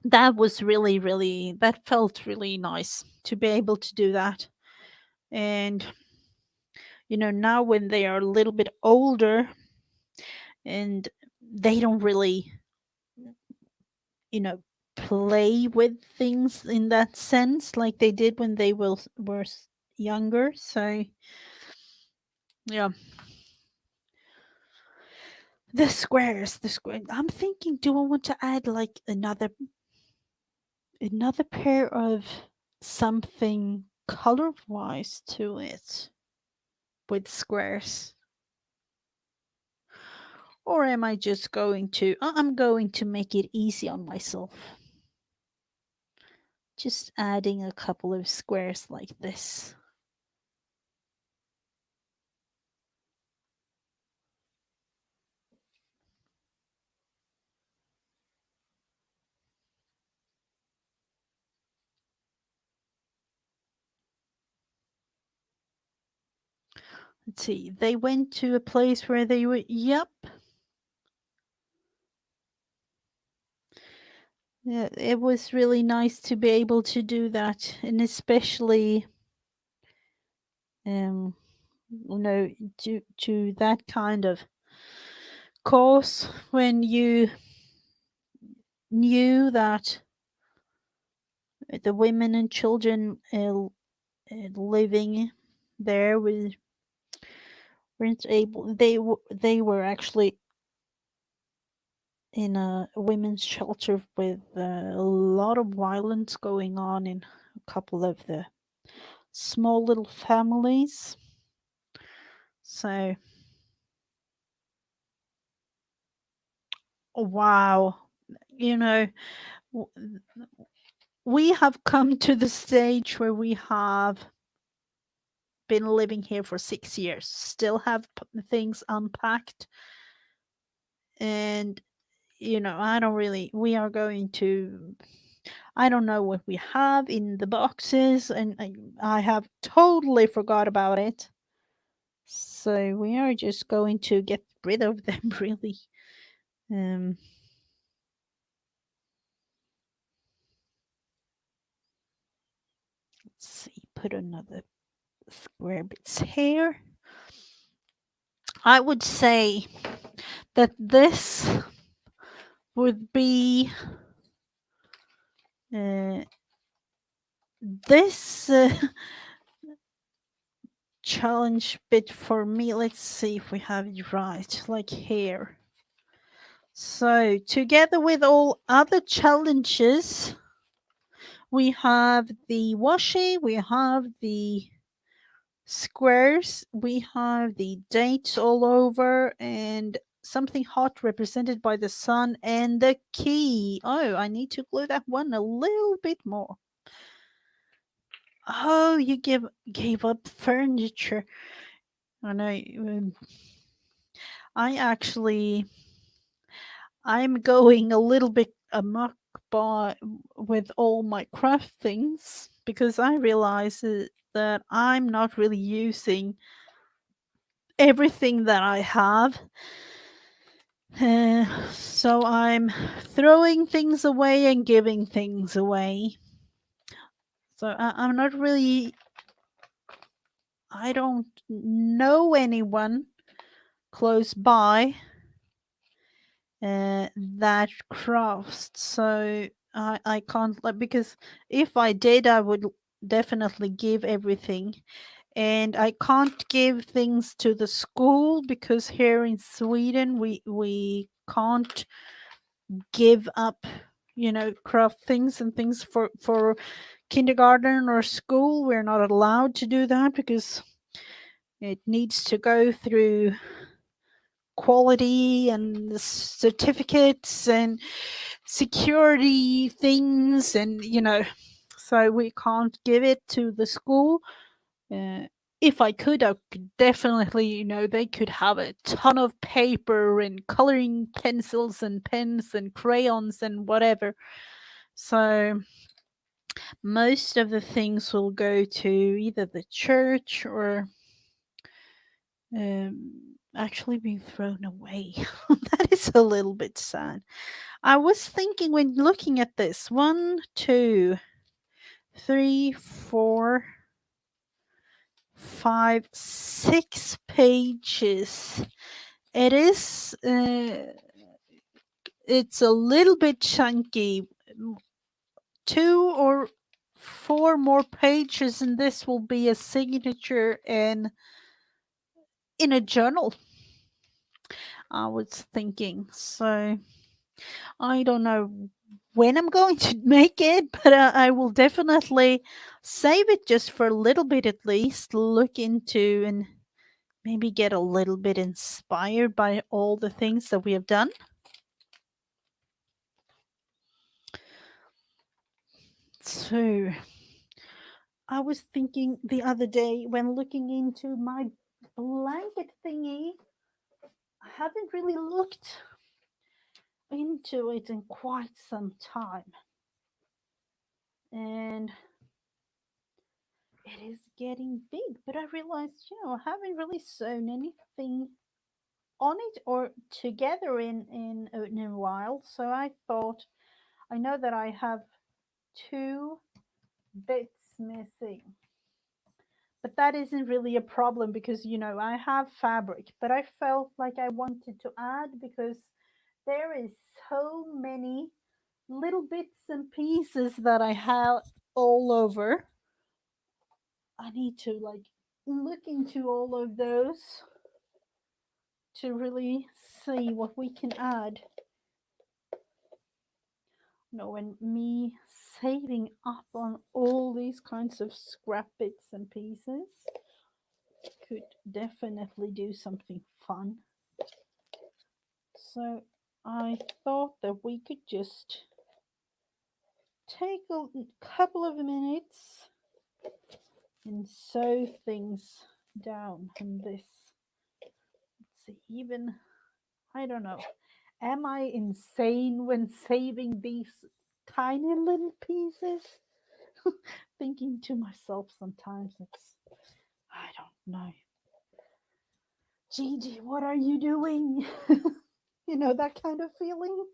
that was really, really, that felt really nice to be able to do that. And, now when they are a little bit older and they don't really, you know, play with things in that sense like they did when they were younger. So yeah, the square. I'm thinking, do I want to add like another pair of something color wise to it with squares? Or am I just going to I'm going to make it easy on myself. Just adding a couple of squares like this. Let's see. They went to a place where they were. Yep. Yeah, it was really nice to be able to do that, and especially, um, to that kind of course when you knew that the women and children living there weren't able. They were actually in a women's shelter with a lot of violence going on in a couple of the small little families. So, wow, you know, w- we have come to the stage where we have been living here for 6 years, still have things unpacked, and I don't really. We are going to. I don't know what we have in the boxes, and I have totally forgot about it. So we are just going to get rid of them, really. Um, let's see, put another square bits here. I would say that this would be uh, this challenge bit for me. Let's see if we have it right, like here. So, together with all other challenges, we have the washi, we have the squares, we have the dates all over, and something hot represented by the sun, and the key. Oh, I need to glue that one a little bit more. Oh, you gave up furniture. I know. I actually, I'm going a little bit amok by with all my craft things because I realize that I'm not really using everything that I have. So I'm throwing things away and giving things away. So I'm not really. I don't know anyone close by that crafts. So I can't, like, because if I did, I would definitely give everything. And I can't give things to the school because here in Sweden we can't give up, craft things and things for kindergarten or school. We're not allowed to do that because it needs to go through quality and certificates and security things, and so we can't give it to the school. uh, if I could, I could definitely, they could have a ton of paper and coloring pencils and pens and crayons and whatever. So most of the things will go to either the church or actually being thrown away. That is a little bit sad. I was thinking when looking at this, 1, 2, 3, 4, 5, 6 pages. It is. It's a little bit chunky. 2 or four more pages, and this will be a signature in a journal. I was thinking. So I don't know when I'm going to make it, but I will definitely save it just for a little bit at least, look into and maybe get a little bit inspired by all the things that we have done. So I was thinking the other day when looking into my blanket thingy, I haven't really looked into it in quite some time. And it is getting big, but I realized, I haven't really sewn anything on it or together in a while. So I thought, I know that I have two bits missing, but that isn't really a problem because I have fabric, but I felt like I wanted to add because there is so many little bits and pieces that I have all over. I need to like look into all of those to really see what we can add. And me saving up on all these kinds of scrap bits and pieces could definitely do something fun. So I thought that we could just take a couple of minutes and sew things down on this. Let's see, even, I don't know, am I insane when saving these tiny little pieces? Thinking to myself sometimes, I don't know. Gigi, what are you doing? That kind of feeling.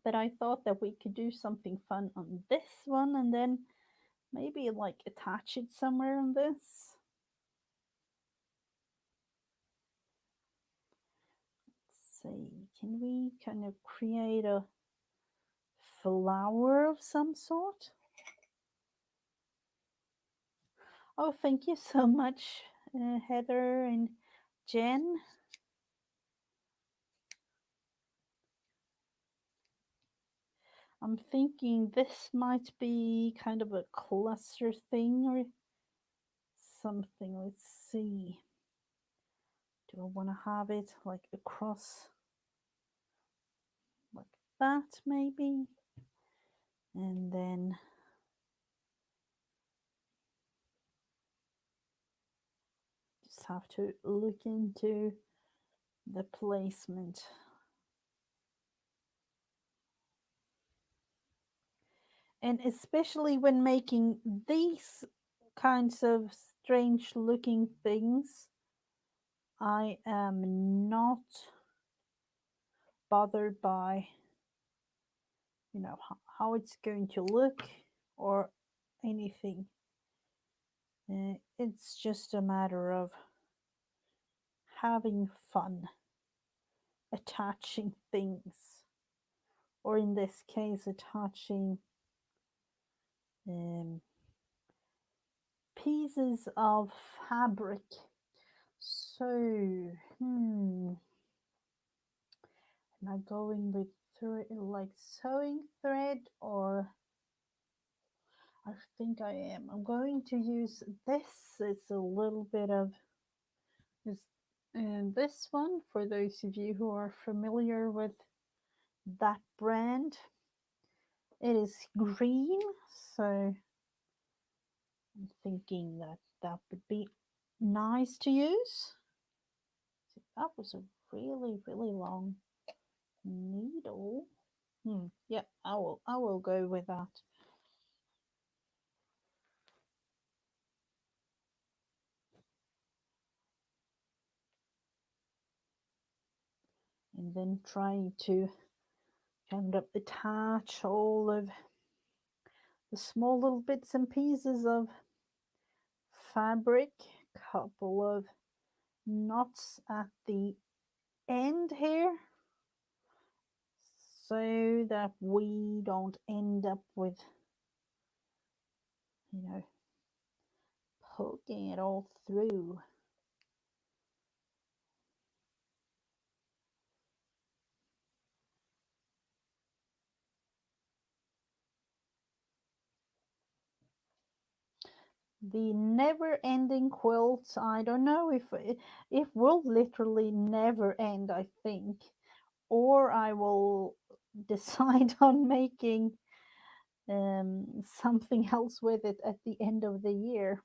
But I thought that we could do something fun on this one and then maybe like attach it somewhere on this. Let's see, can we kind of create a flower of some sort? Oh, thank you so much, Heather and Jen. I'm thinking this might be kind of a cluster thing or something. Let's see. Do I want to have it like across like that maybe? And then just have to look into the placement. And especially when making these kinds of strange looking things, I am not bothered by how it's going to look or anything. It's just a matter of having fun attaching things, or in this case attaching pieces of fabric. So am I going with like sewing thread, or I think I am. I'm going to use this. It's a little bit of this, and this one, for those of you who are familiar with that brand, it is green, so I'm thinking that that would be nice to use. That was a really, really long needle. Yeah, I will go with that. And then trying to kind of attach all of the small little bits and pieces of fabric, couple of knots at the end here. so that we don't end up with, you know, poking it all through. The never ending quilt, I don't know if it will literally never end, I think, or I will decide on making something else with it at the end of the year.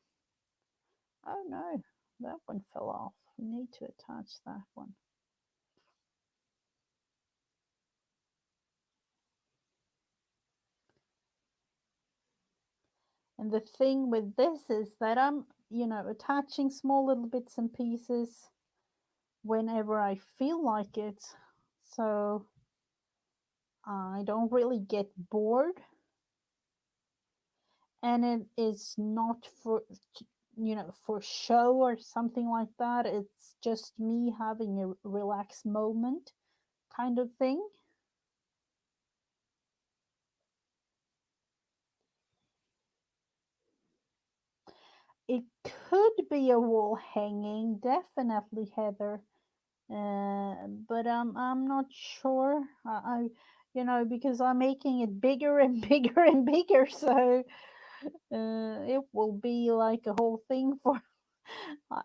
Oh no, that one fell off. We need to attach that one. And the thing with this is that I'm, attaching small little bits and pieces whenever I feel like it. So I don't really get bored, and it is not for show or something like that. It's just me having a relaxed moment kind of thing. It could be a wall hanging, definitely, Heather. But I'm not sure. Because I'm making it bigger and bigger and bigger, so it will be like a whole thing for.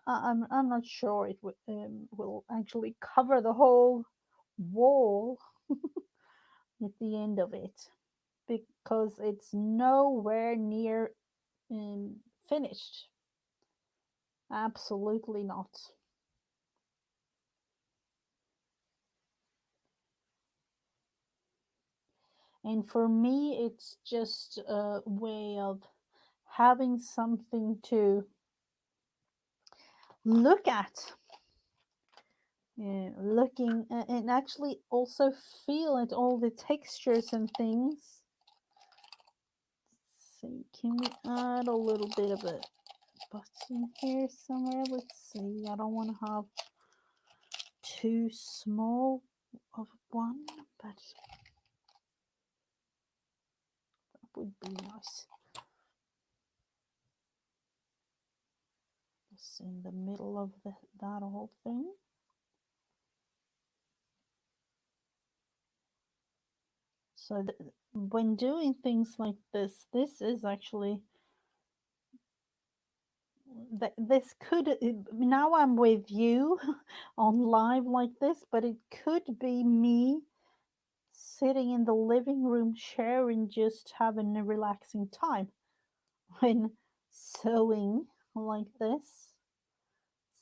I'm not sure it will actually cover the whole wall at the end of it, because it's nowhere near finished. Absolutely not. And for me, it's just a way of having something to look at, looking and actually also feel it, all the textures and things. Let's see, can we add a little bit of a button here somewhere? Let's see, I don't want to have too small of one, but that would be nice. Just in the middle of that whole thing. So when doing things like this is actually this could now I'm with you on live like this, but it could be me sitting in the living room chair and just having a relaxing time when sewing like this.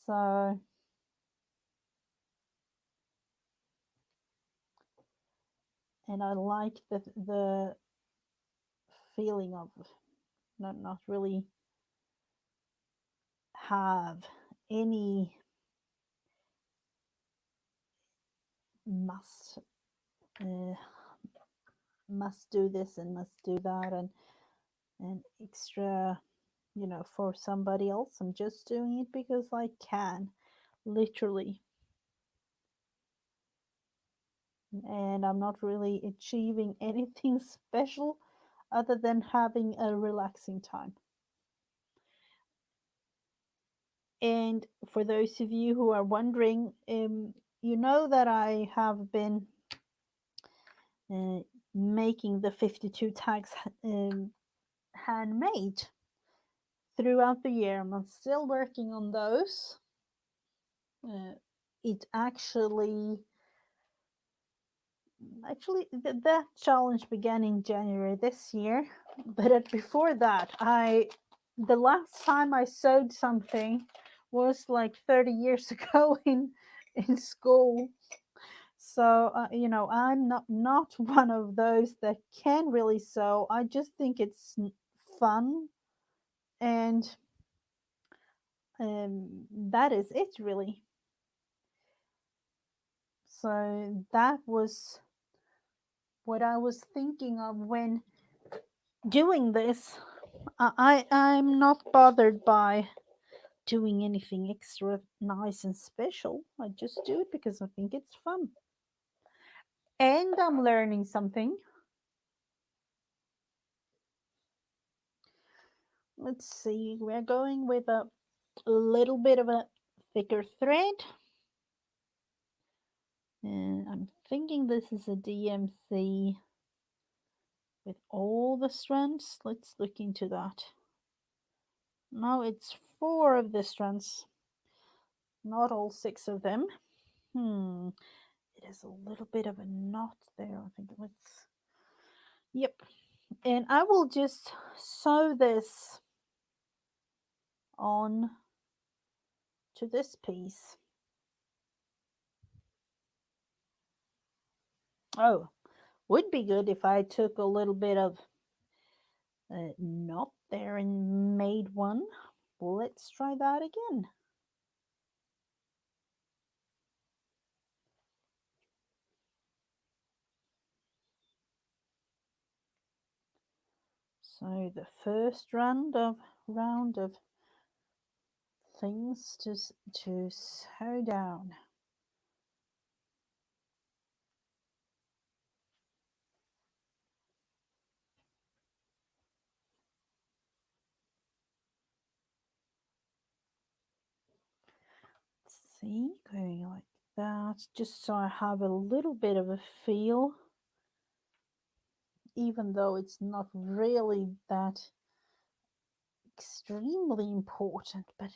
So and I like the feeling of not really have any must uh, must do this and must do that and extra, for somebody else. I'm just doing it because I can, literally, and I'm not really achieving anything special other than having a relaxing time. And for those of you who are wondering, you know that I have been uh, making the 52 tags handmade throughout the year. I'm still working on those. It actually that challenge began in January this year, but before that, the last time I sewed something was like 30 years ago in school. So I'm not one of those that can really sew. I just think it's fun, and that is it really. So that was what I was thinking of when doing this. I'm not bothered by doing anything extra nice and special. I just do it because I think it's fun. And I'm learning something. Let's see, we're going with a little bit of a thicker thread. And I'm thinking this is a DMC with all the strands. Let's look into that. No, it's 4 of the strands, not all 6 of them. It is a little bit of a knot there. I think let's. Yep. And I will just sew this on to this piece. Oh, would be good if I took a little bit of a knot there and made one. Let's try that again. So the first round of things to sew down. See, going like that, just so I have a little bit of a feel, even though it's not really that extremely important, but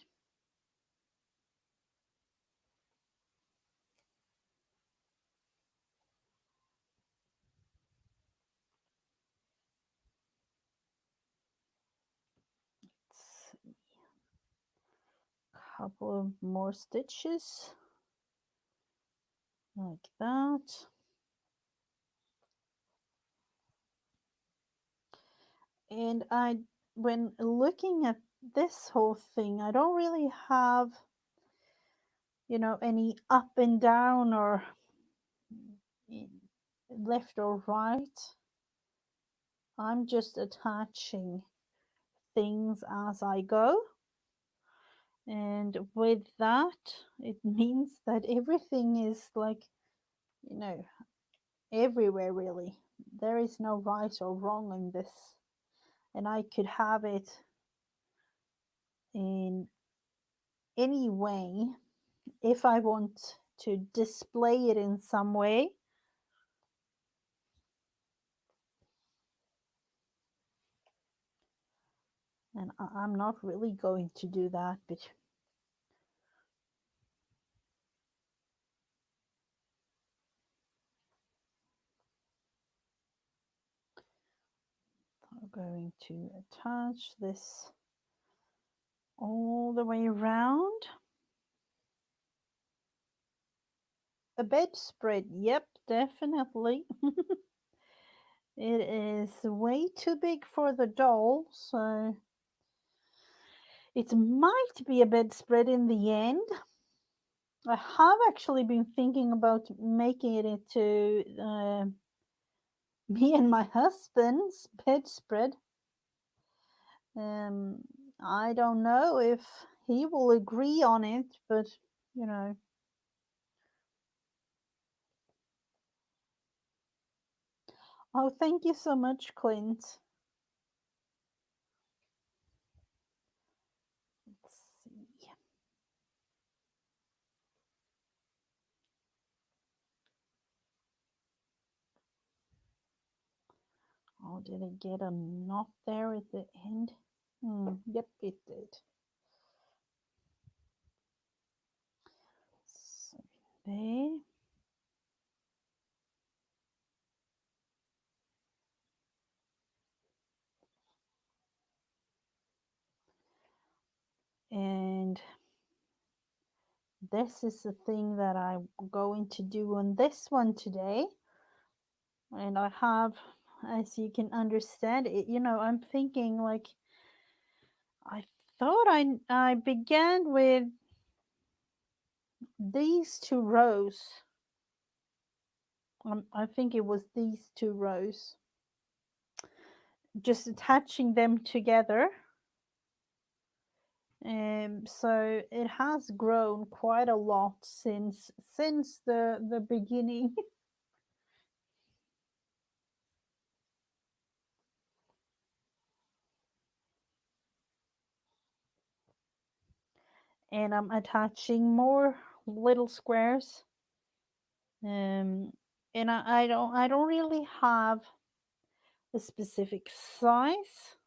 a couple of more stitches like that. And when looking at this whole thing, I don't really have, any up and down or left or right. I'm just attaching things as I go. And with that, it means that everything is like, everywhere really. There is no right or wrong in this. And I could have it in any way if I want to display it in some way. And I'm not really going to do that, but I'm going to attach this all the way around. A bedspread, yep, definitely. It is way too big for the doll, so it might be a bedspread in the end. I have actually been thinking about making it into me and my husband's bedspread. I don't know if he will agree on it, but you know. Oh, thank you so much, Clint. Let's see. Oh, did it get a knot there at the end? Yep, it did. So there. And this is the thing that I'm going to do on this one today. And I have, as you can understand, I'm thinking like, I thought I began with these 2 rows. I think it was these 2 rows. Just attaching them together. So it has grown quite a lot since the beginning. and I'm attaching more little squares. And I don't really have a specific size.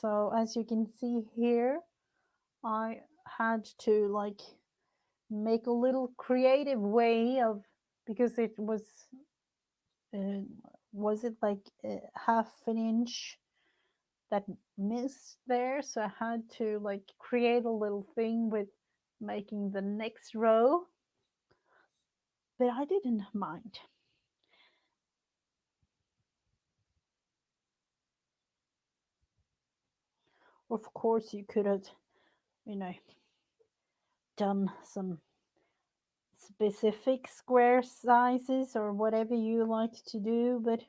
So as you can see here, I had to like make a little creative way of, because it uh, was it like a half an inch that missed there, so I had to like create a little thing with making the next row, but I didn't mind. Of course you could have, you know, done some specific square sizes or whatever you like to do, but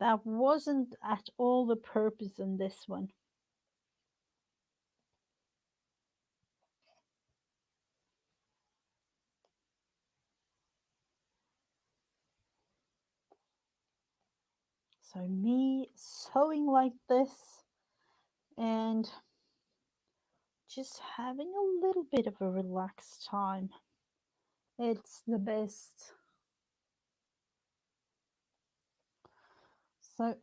that wasn't at all the purpose in this one. So me sewing like this and just having a little bit of a relaxed time, it's the best. So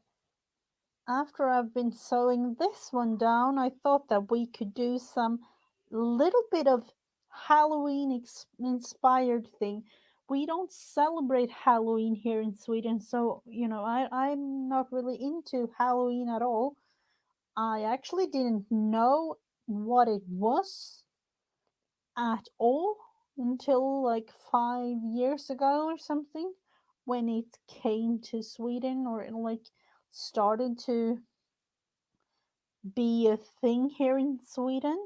after I've been sewing this one down, I thought that we could do some little bit of Halloween inspired thing. We don't celebrate Halloween here in Sweden, so I'm not really into Halloween at all. I actually didn't know what it was at all until like 5 years ago or something, when it came to Sweden, or it like started to be a thing here in Sweden,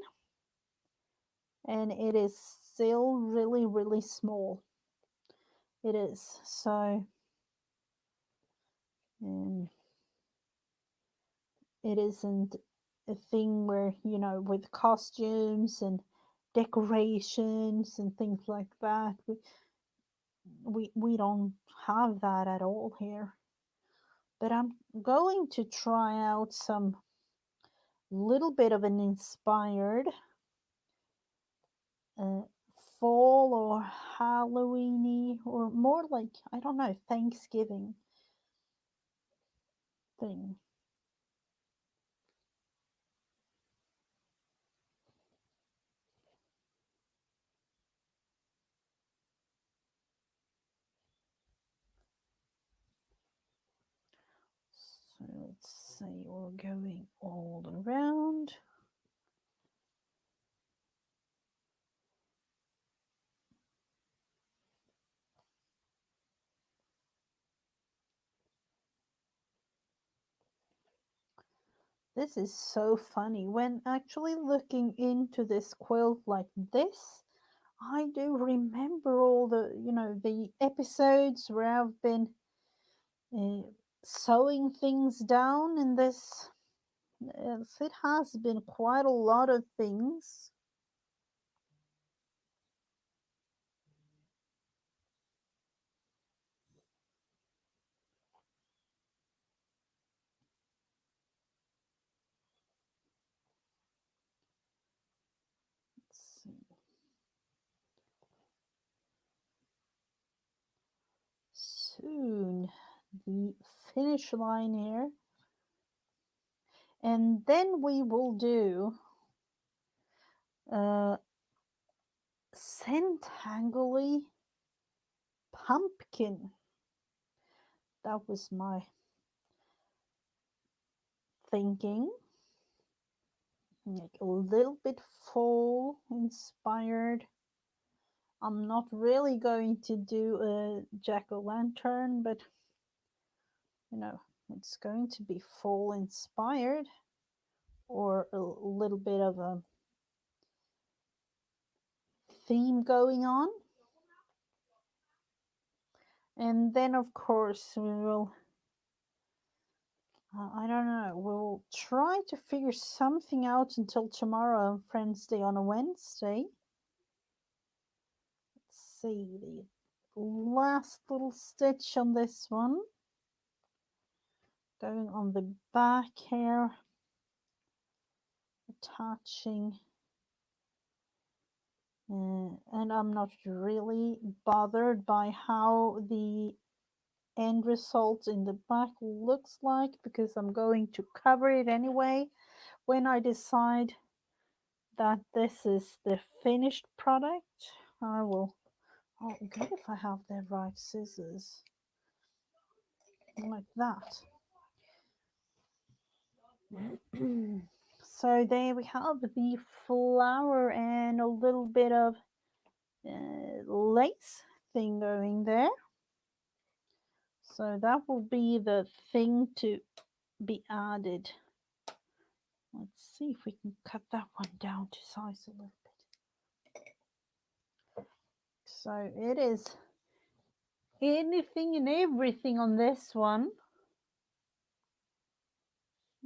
and it is still really, really small. It is. So um, it isn't a thing where, with costumes and decorations and things like that. We don't have that at all here. But I'm going to try out some little bit of an inspired uh, fall or Halloweeny, or more like, I don't know, Thanksgiving thing. So let's say we're going all around. This is so funny. When actually looking into this quilt like this, I do remember all the episodes where I've been uh, sewing things down in this. It has been quite a lot of things. Let's see. Soon the finish line here, and then we will do uh Centangly pumpkin. That was my thinking, like a little bit fall inspired. I'm not really going to do a jack-o'-lantern, but you know it's going to be fall inspired, or a little bit of a theme going on. And then of course we will, I don't know, we'll try to figure something out until tomorrow, Friends Day, on a Wednesday. Let's see, the last little stitch on this one, going on the back here. attaching, and I'm not really bothered by how the end result in the back looks like, because I'm going to cover it anyway when I decide that this is the finished product. I will. Oh, good if I have the right scissors, like that. So there we have the flower and a little bit of lace thing going there. So that will be the thing to be added. Let's see if we can cut that one down to size a little bit. So it is anything and everything on this one.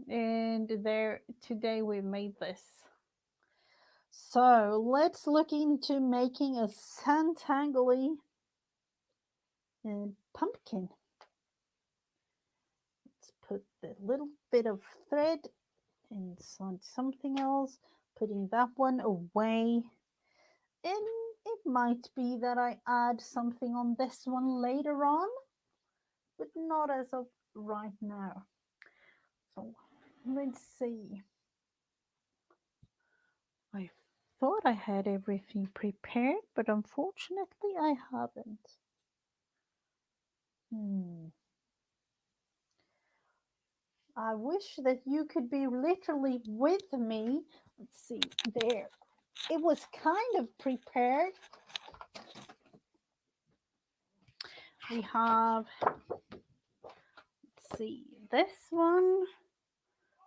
And there, today we made this. So let's look into making a Santangly pumpkin. Let's put the little bit of thread inside something else, putting that one away. And it might be that I add something on this one later on, but not as of right now. So let's see. I thought I had everything prepared, but unfortunately I haven't. I wish that you could be literally with me. Let's see, there. It was kind of prepared. We have, let's see, this one.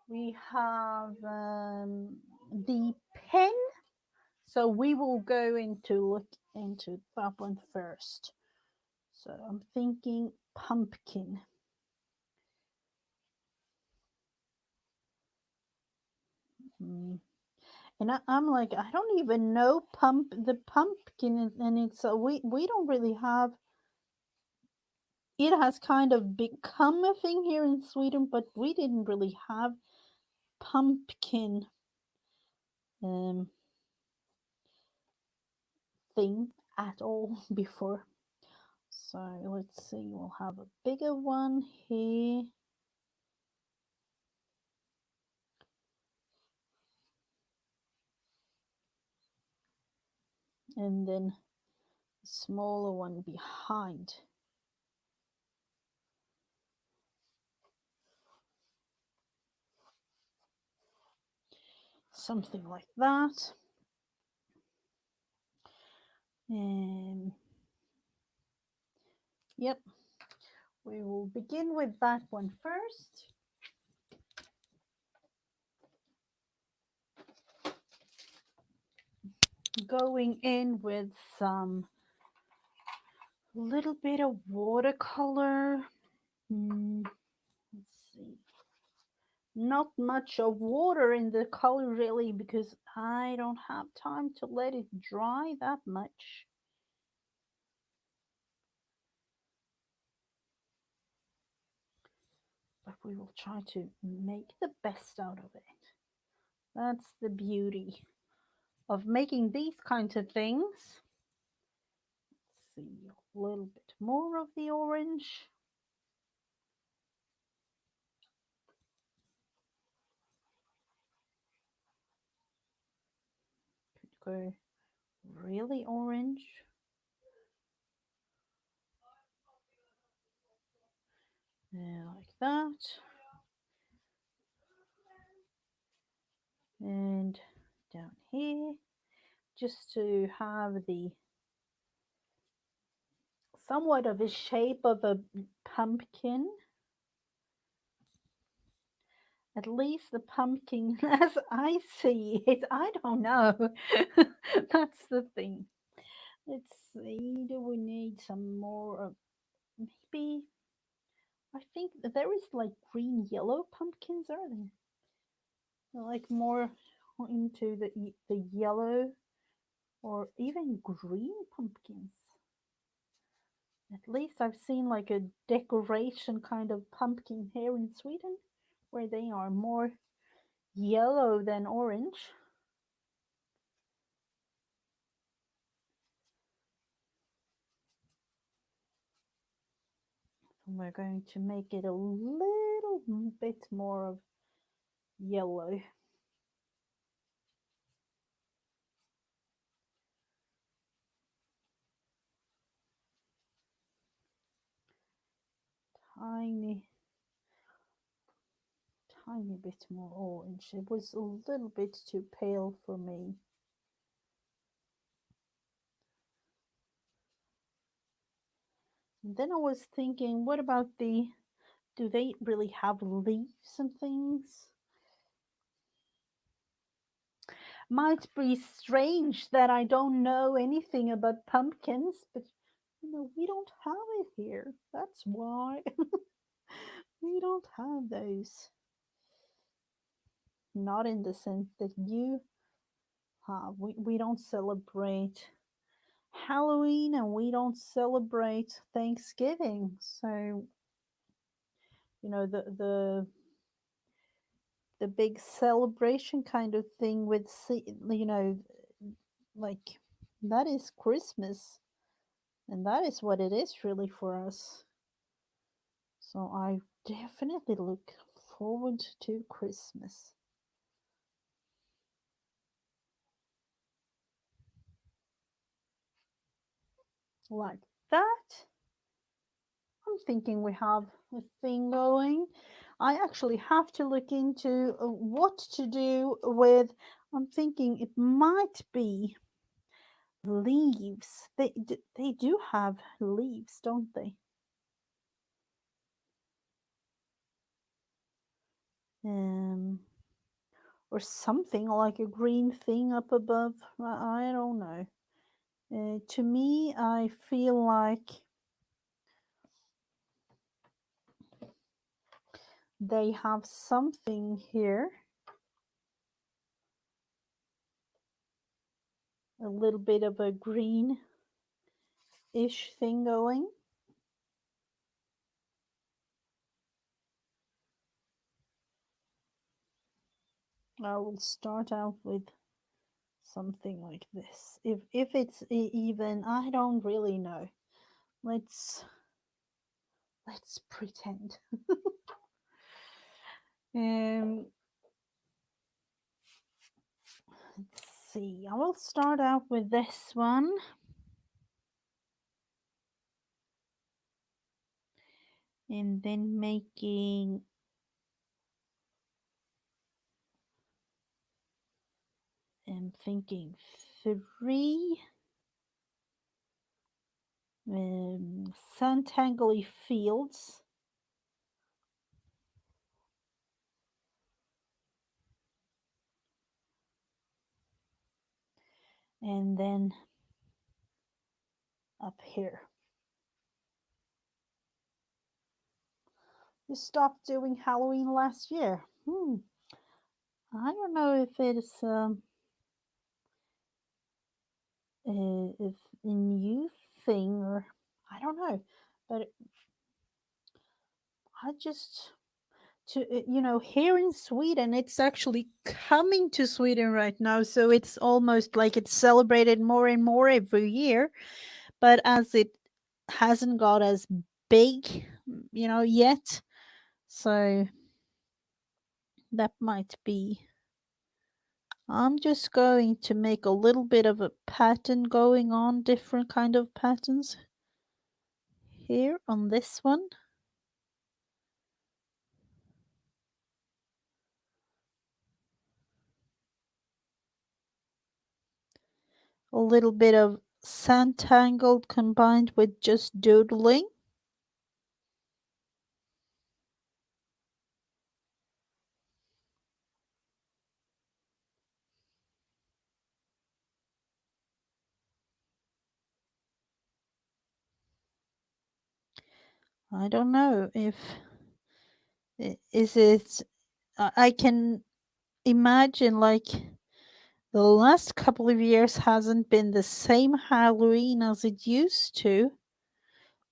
We have the pen. So we will go into look into that one first. So I'm thinking pumpkin. And I'm like, I don't even know the pumpkin, and it's we don't really have. It has kind of become a thing here in Sweden, but we didn't really have pumpkin um, thing at all before. So let's see, we'll have a bigger one here. And then a smaller one behind. Something like that. And yep, we will begin with that one first. Going in with some little bit of watercolor. Let's see. Not much of water in the color really, because I don't have time to let it dry that much. But we will try to make the best out of it. That's the beauty of making these kinds of things. Let's see, a little bit more of the orange. Could go really orange. Like that. And down here, just to have the somewhat of a shape of a pumpkin. At least the pumpkin as I see it. I don't know. That's the thing. Let's see. Do we need some more of maybe? I think there is like green yellow pumpkins, are there? Like more into the yellow or even green pumpkins. At least I've seen like a decoration kind of pumpkin here in Sweden, where they are more yellow than orange. And we're going to make it a little bit more of yellow. Tiny, tiny bit more orange. It was a little bit too pale for me. And then I was thinking, what about do they really have leaves and things? Might be strange that I don't know anything about pumpkins, but we don't have it here. That's why we don't have those. Not in the sense that you have. We don't celebrate Halloween and we don't celebrate Thanksgiving. So, the big celebration kind of thing with like that is Christmas, and that is what it is really for us. So I definitely look forward to Christmas. Like that. I'm thinking we have a thing going. I actually have to look into what to do with. I'm thinking it might be leaves. They do have leaves, don't they? Um, or something like a green thing up above. I don't know. To me, I feel like they have something here, a little bit of a green ish thing going. I will start out with something like this. If it's even, I don't really know. Let's pretend. um, let's see. I will start out with this one. And then making I'm thinking 3 Santangly fields. And then up here. We stopped doing Halloween last year. I don't know if it's if a new thing or I don't know, but I just to here in Sweden it's actually coming to Sweden right now, so it's almost like it's celebrated more and more every year, but as it hasn't got as big, yet, so that might be. I'm just going to make a little bit of a pattern going on, different kind of patterns here on this one. A little bit of Sanntangled combined with just doodling. I don't know if is it. I can imagine like the last couple of years hasn't been the same Halloween as it used to,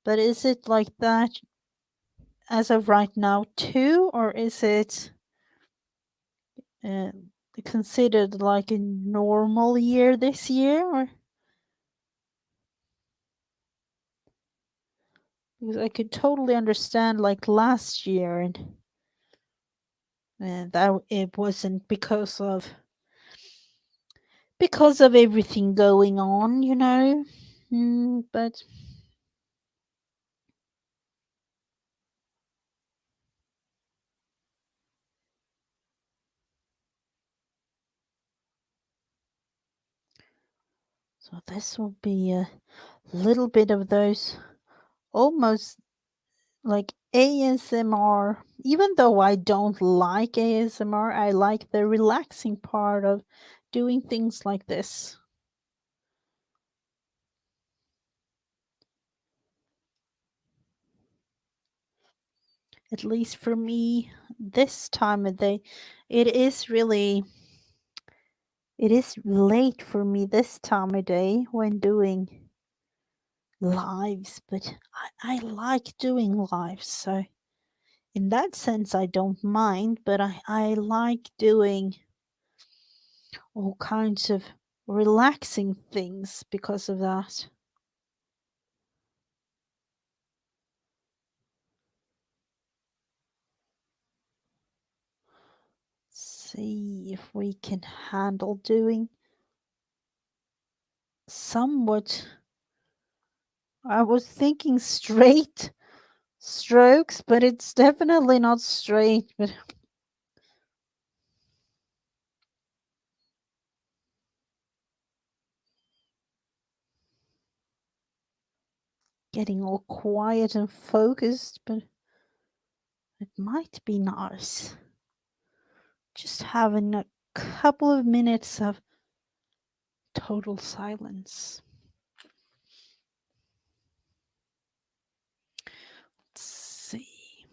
but is it like that as of right now too, or is it uh, considered like a normal year this year, or because I could totally understand like last year, and that it wasn't because of everything going on, you know. But so this will be a little bit of those almost like ASMR. Even though I don't like ASMR, I like the relaxing part of doing things like this. At least for me, this time of day, it is really it is late for me this time of day when doing lives, but I like doing lives, so in that sense I don't mind, but I like doing all kinds of relaxing things because of that. See if we can handle doing somewhat. I was thinking straight strokes, but it's definitely not straight, but getting all quiet and focused, but it might be nice. Just having a couple of minutes of total silence. Let's see.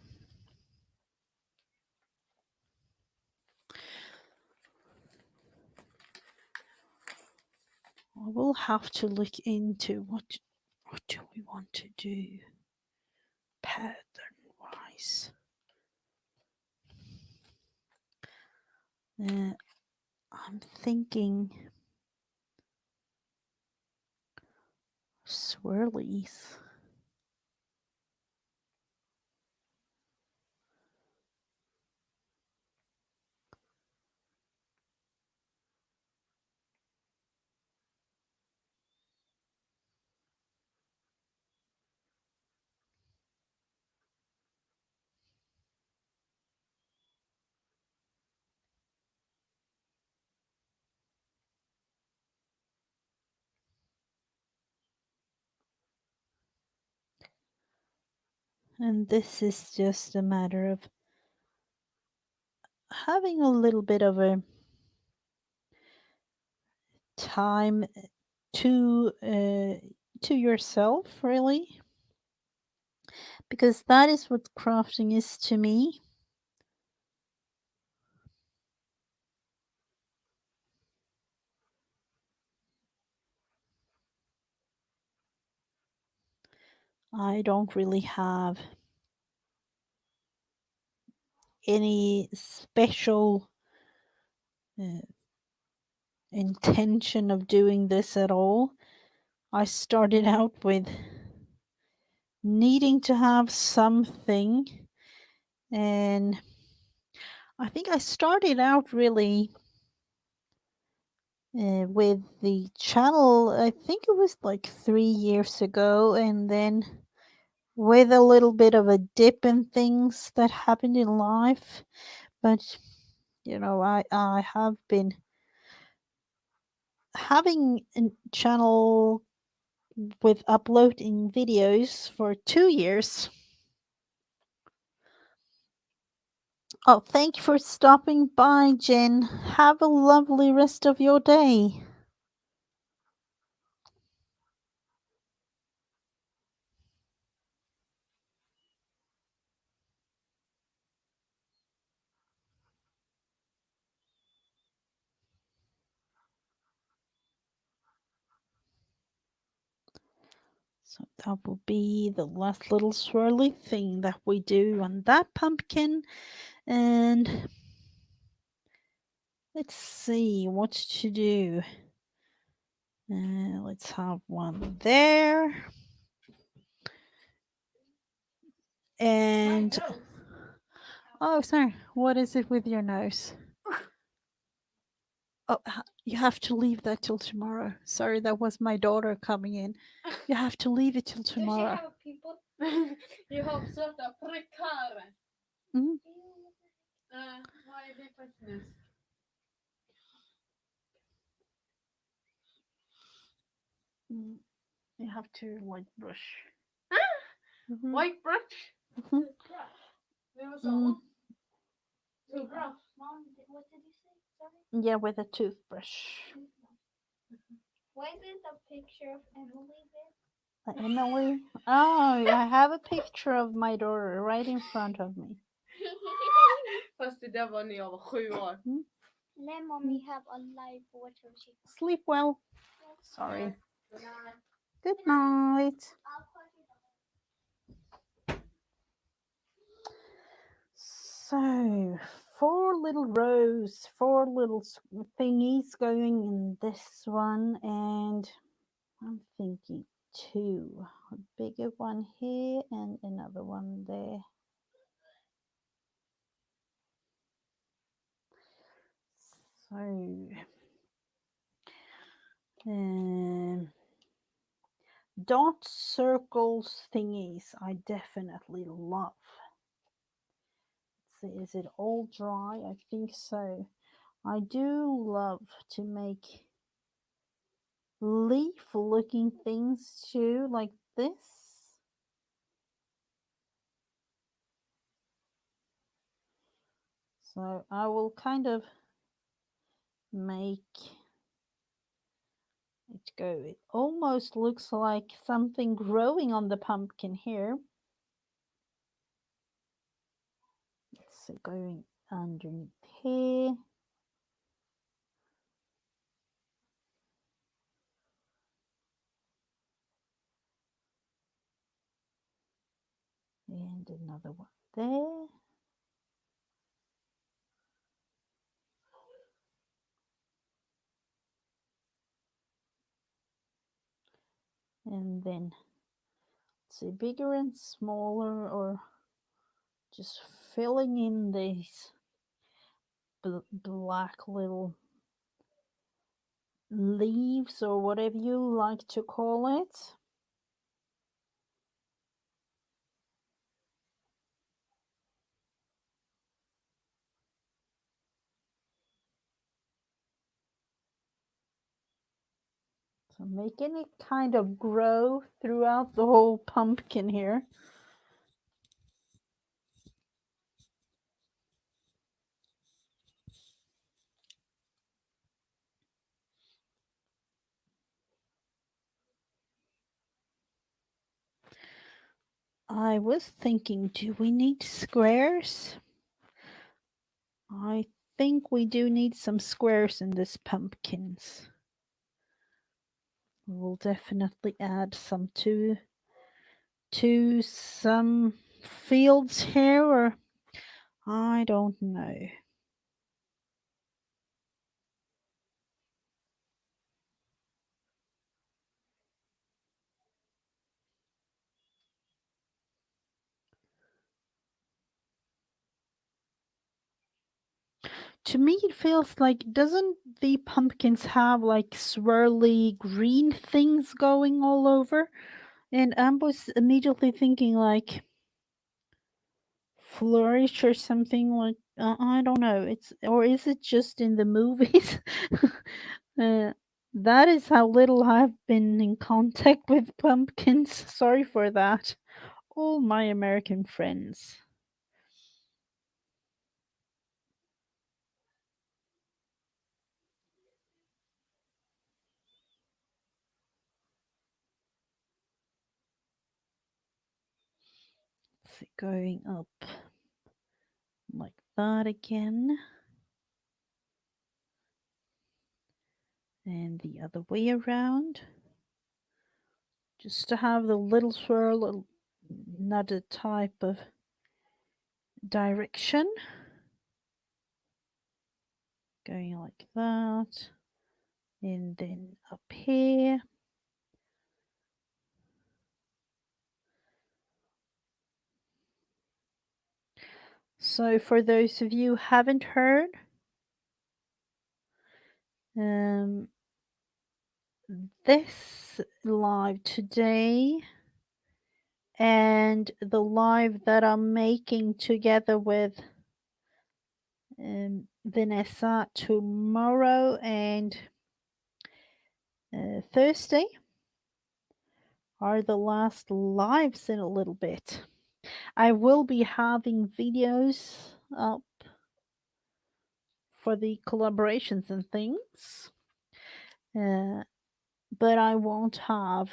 I will have to look into what do we want to do pattern wise. I'm thinking swirlies. And this is just a matter of having a little bit of a time to yourself, really, because that is what crafting is to me. I don't really have any special uh, intention of doing this at all. I started out with needing to have something, and I think I started out really with the channel. I think it was like 3 years ago, and then with a little bit of a dip in things that happened in life. But I have been having a channel with uploading videos for 2 years. Oh, thank you for stopping by, Jen. Have a lovely rest of your day. So that will be the last little swirly thing that we do on that pumpkin. And Let's see what to do. Let's have one there. And oh, sorry. What is it with your nose? Oh, you have to leave that till tomorrow. Sorry, that was my daughter coming in. You have to leave it till tomorrow. Jag har söta prickar. Mm. Vad är det för snusk? You have to like brush. White brush? Mhm. Det var så. Mm. Toothbrush. Mom, what did you say? Sorry. Yeah, with a toothbrush. Why is it a picture of Emily there? Emily. Oh, I have a picture of my daughter right in front of me. Fast det där var när jag var 7 år. Let mommy have a live water chick. Sleep well. Sorry. Den här. Good night. I'll put it on. So, 4 little rows, 4 little thingies going in this one, and I'm thinking 2. A bigger one here and another one there. So, dot circles thingies I definitely love. Let's see, is it all dry? I think so. I do love to make leaf looking things too, like this. So I will kind of make it go. It almost looks like something growing on the pumpkin here. Let's see, going underneath here. And another one there. And then let's see, bigger and smaller, or just filling in these black little leaves or whatever you like to call it. So making it kind of grow throughout the whole pumpkin here. I was thinking, do we need squares? I think we do need some squares in this pumpkins. We'll definitely add some to some fields here, or I don't know. To me, it feels like, doesn't the pumpkins have like swirly green things going all over? And I was immediately thinking like flourish or something, like I don't know. It's, or is it just in the movies? uh, that is how little I've been in contact with pumpkins. Sorry for that, all my American friends. So going up like that again. And the other way around. Just to have the little swirl, another type of direction. Going like that. And then up here. So for those of you who haven't heard, um, this live today and the live that I'm making together with Vanessa tomorrow and Thursday are the last lives in a little bit. I will be having videos up for the collaborations and things, but I won't have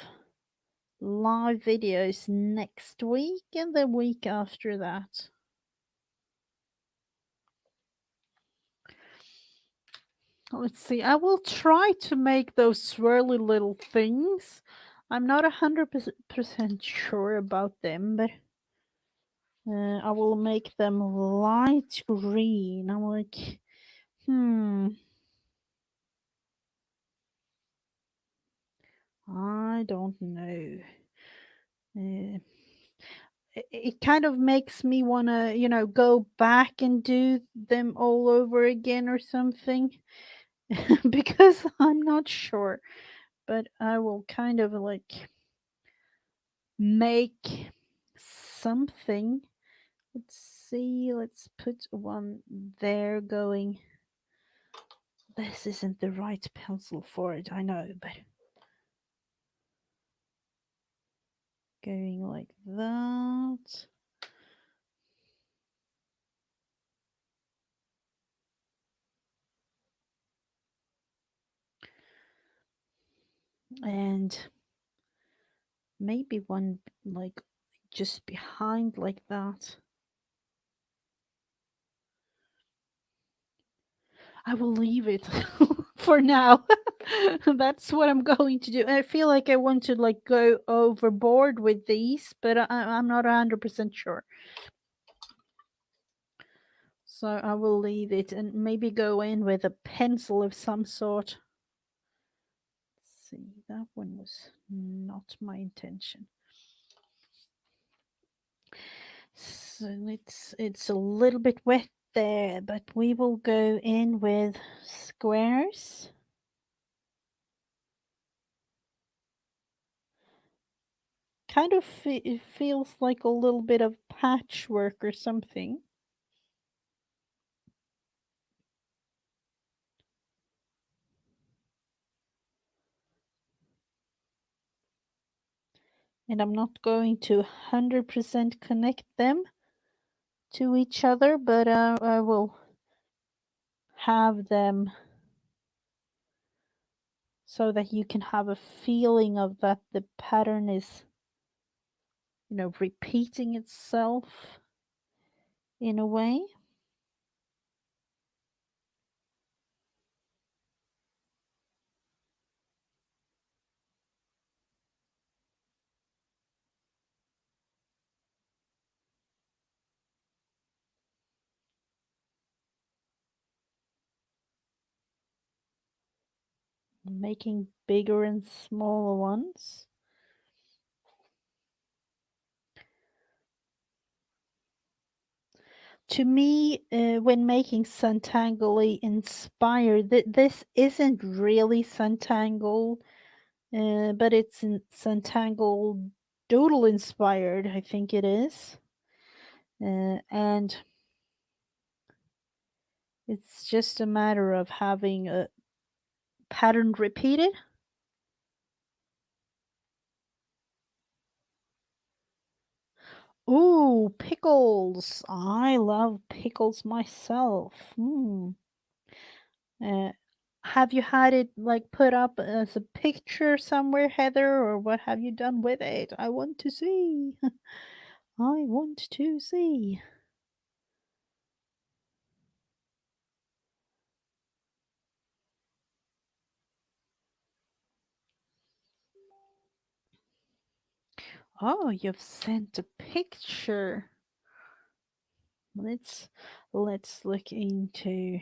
live videos next week and the week after that. Let's see. I will try to make those swirly little things. I'm not 100% sure about them, but I will make them light green. I'm like, I don't know. It kind of makes me want to, go back and do them all over again or something because I'm not sure. But I will kind of like make something. Let's see, let's put one there going. This isn't the right pencil for it, I know, but going like that. And maybe one like just behind like that. I will leave it for now. That's what I'm going to do. I feel like I want to like go overboard with these, but I'm not 100% sure. So I will leave it and maybe go in with a pencil of some sort. Let's see, that one was not my intention. So it's a little bit wet there, but we will go in with squares. Kind of it feels like a little bit of patchwork or something. And I'm not going to 100% connect them to each other, but I will have them so that you can have a feeling of that the pattern is, repeating itself in a way. Making bigger and smaller ones. To me, when making Santangoli inspired, this isn't really Santangle, but it's Santangle Doodle inspired, I think it is. And it's just a matter of having a pattern repeated. Ooh, pickles. I love pickles myself. Uh, have you had it like put up as a picture somewhere, Heather, or what have you done with it? I want to see. I want to see. Oh, you've sent a picture. Let's look into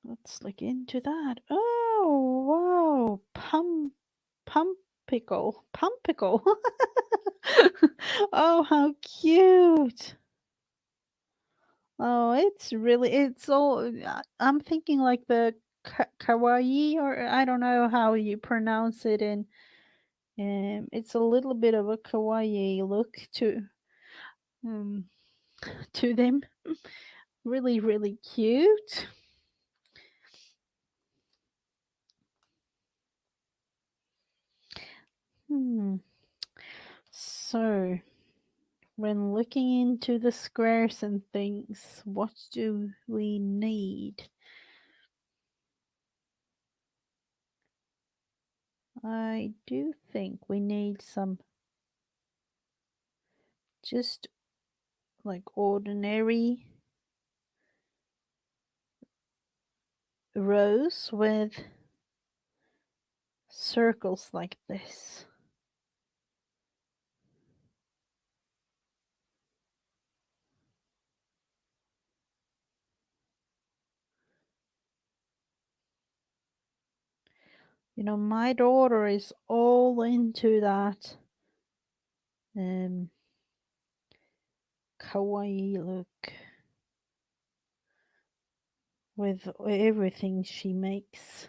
Let's look into that. Oh, wow. Pumpicle. Pumpicle. Oh, how cute. Oh, it's all, I'm thinking like the kawaii, or I don't know how you pronounce it. And it's a little bit of a kawaii look um, to them. Really, really cute. Hmm. So, when looking into the squares and things, what do we need? I do think we need some just like ordinary rows with circles like this. My daughter is all into that kawaii look with everything she makes.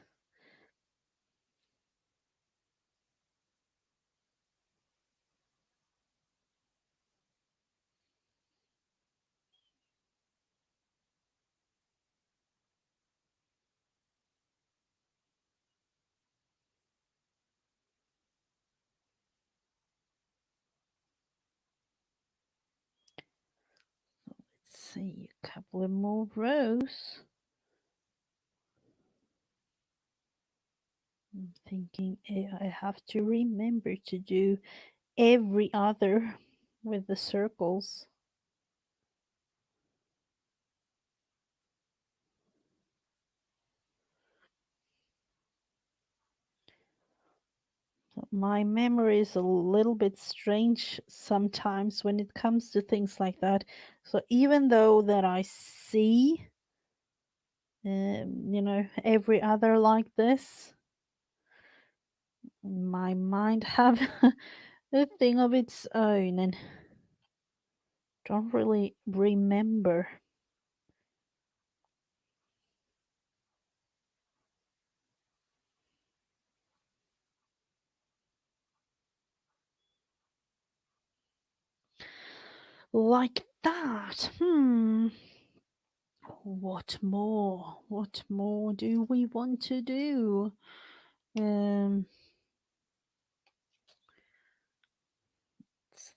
Let's see, a couple of more rows. I'm thinking I have to remember to do every other with the circles. My memory is a little bit strange sometimes when it comes to things like that. So even though that I see, every other like this, my mind have a thing of its own and don't really remember. Like that. What more? What more do we want to do? Let's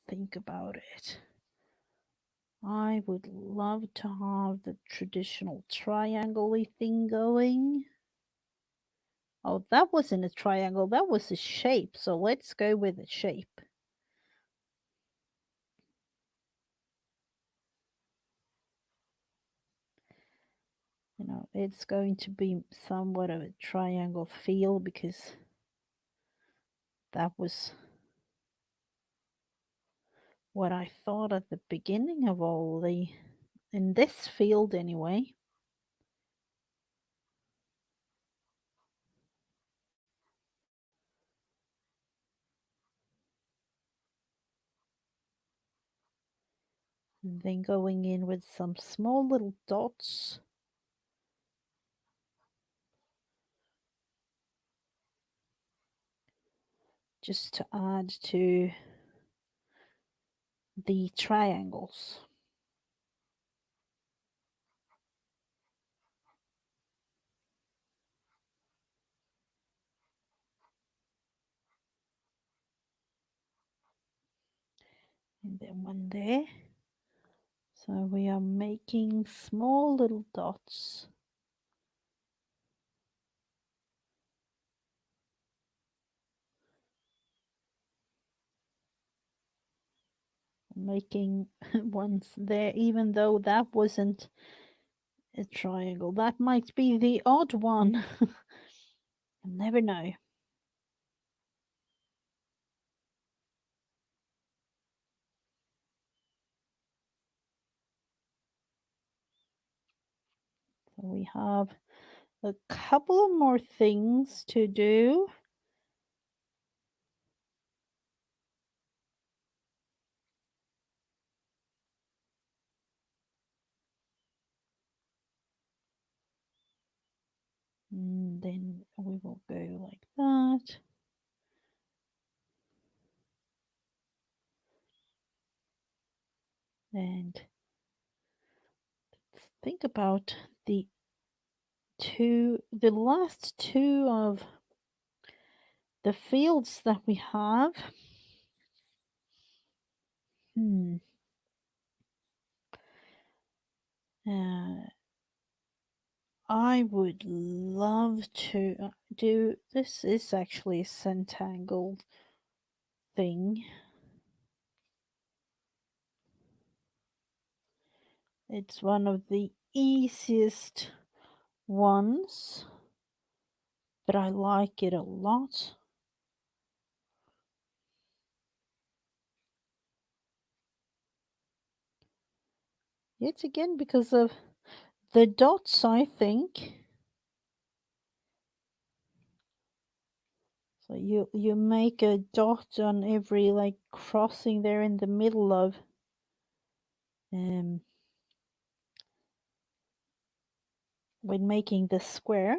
think about it. I would love to have the traditional triangle thing going. Oh, that wasn't a triangle, that was a shape. So let's go with the shape. It's going to be somewhat of a triangle feel because that was what I thought at the beginning of in this field anyway. And then going in with some small little dots. Just to add to the triangles. And then one there. So we are making small little dots. Making ones there, even though that wasn't a triangle. That might be the odd one. You never know. So we have a couple of more things to do. And then we will go like that. And think about the last two of the fields that we have. Uh, I would love to do this. Is actually a centangled thing. It's one of the easiest ones, but I like it a lot. Yet again, because of the dots, I think. So you make a dot on every like crossing there in the middle of when making the square.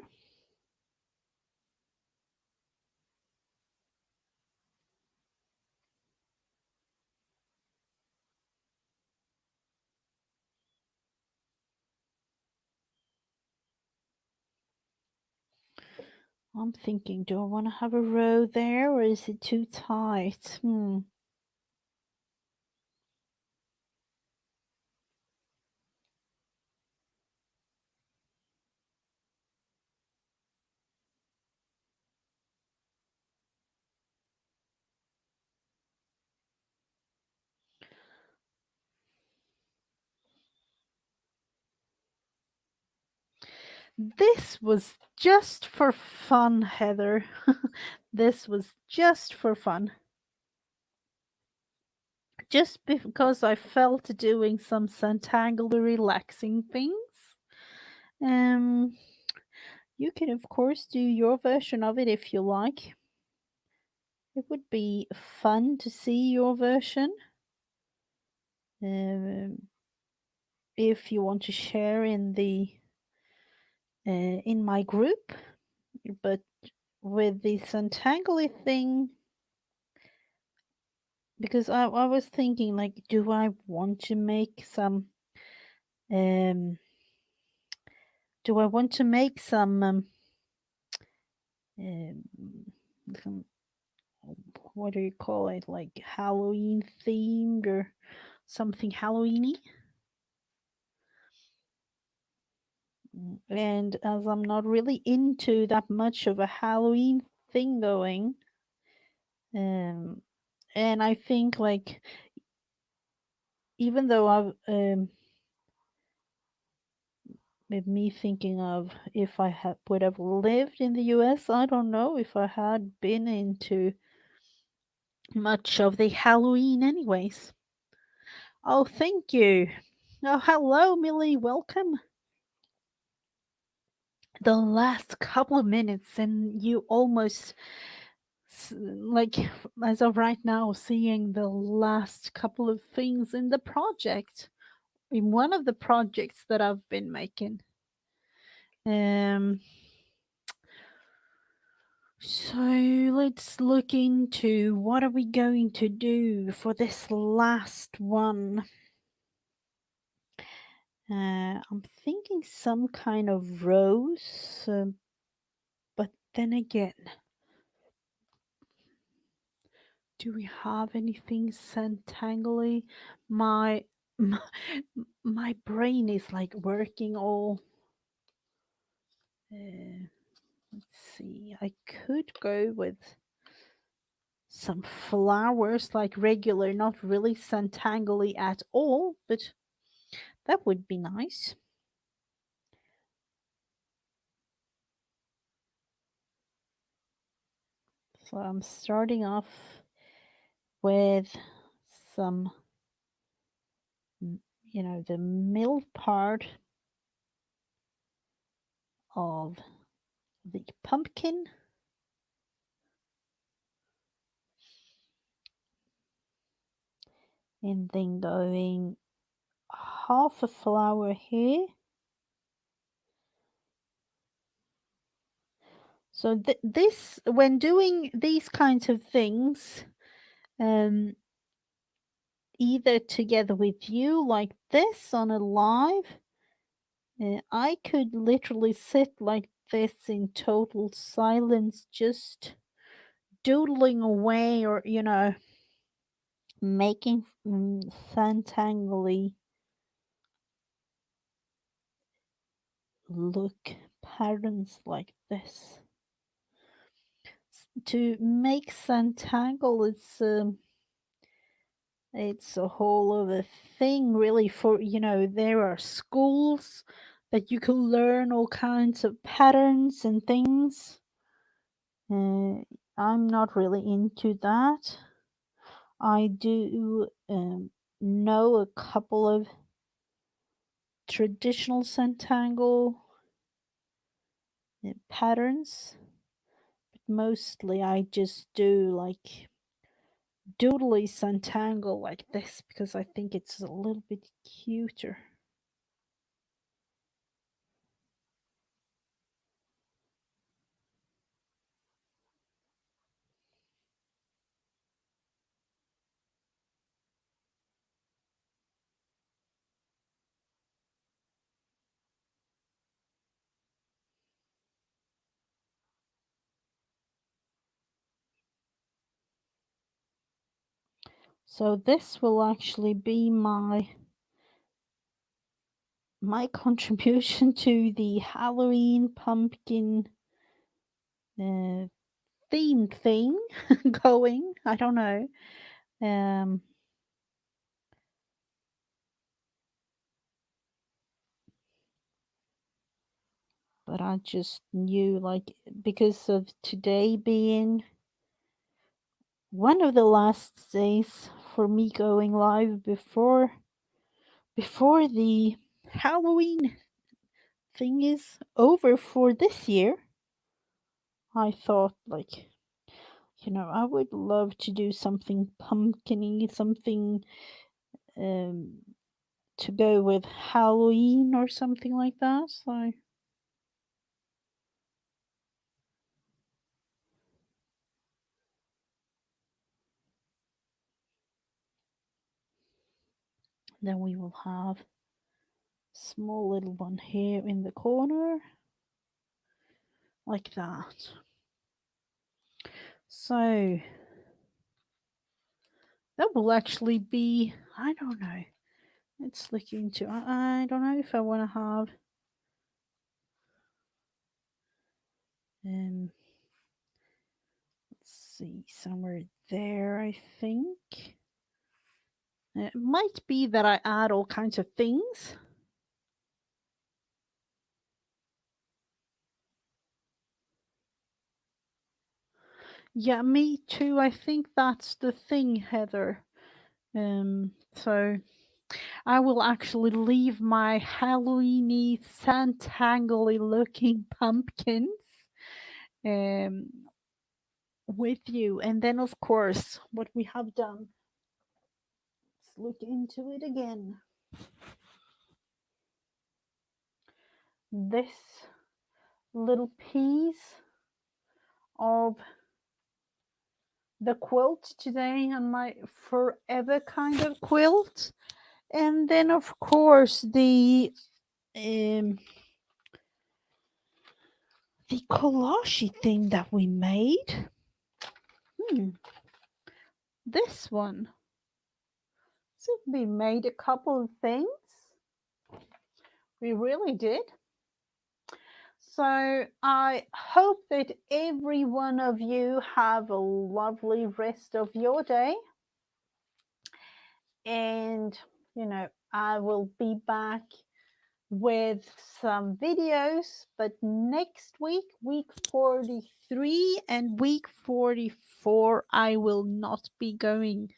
I'm thinking, do I want to have a row there or is it too tight? This was just for fun, Heather. This was just for fun. Just because I felt doing some centangle relaxing things. You can of course do your version of it if you like. It would be fun to see your version. If you want to share in the in my group, but with the centangle thing, because I was thinking like, do I want to make some do I want to make some what do you call it, like Halloween themed or something Halloweeny? And as I'm not really into that much of a Halloween thing going, and I think like even though I've with me thinking of if I would have lived in the US, I don't know if I had been into much of the Halloween anyways. Oh, thank you. Oh, hello, Millie. Welcome. The last couple of minutes, and you almost like as of right now, seeing the last couple of things in the project, in one of the projects that I've been making. So let's look into what are we going to do for this last one. I'm thinking some kind of rose, but then again, do we have anything centangly? My, my my brain is like working all. Let's see. I could go with some flowers like regular, not really centangly at all, but that would be nice. So I'm starting off with some, the middle part of the pumpkin. And then going half a flower here. So this, when doing these kinds of things, either together with you like this on a live, I could literally sit like this in total silence, just doodling away, or making Santangly look patterns like this. To make Santangle, it's a whole other thing, really. For there are schools that you can learn all kinds of patterns and things. I'm not really into that. I do know a couple of traditional Santangle patterns, but mostly I just do like doodly Santangle like this because I think it's a little bit cuter. So this will actually be my contribution to the Halloween pumpkin theme thing going. I don't know. But I just knew, like, because of today being one of the last days for me going live before the Halloween thing is over for this year, I thought, like, I would love to do something pumpkiny, something to go with Halloween or something like that. So then we will have a small little one here in the corner, like that. So that will actually be, I don't know. Let's look into, I don't know if I want to have let's see, somewhere there, I think. It might be that I add all kinds of things. Yeah, me too. I think that's the thing, Heather. So I will actually leave my Halloweeny, Santangly looking pumpkins with you. And then, of course, what we have done, let's look into it again. This little piece of the quilt today on my forever kind of quilt. And then, of course, the collage thing that we made. This one. So we made a couple of things. We really did. So I hope that every one of you have a lovely rest of your day. And, I will be back with some videos, but next week, week 43 and week 44, I will not be going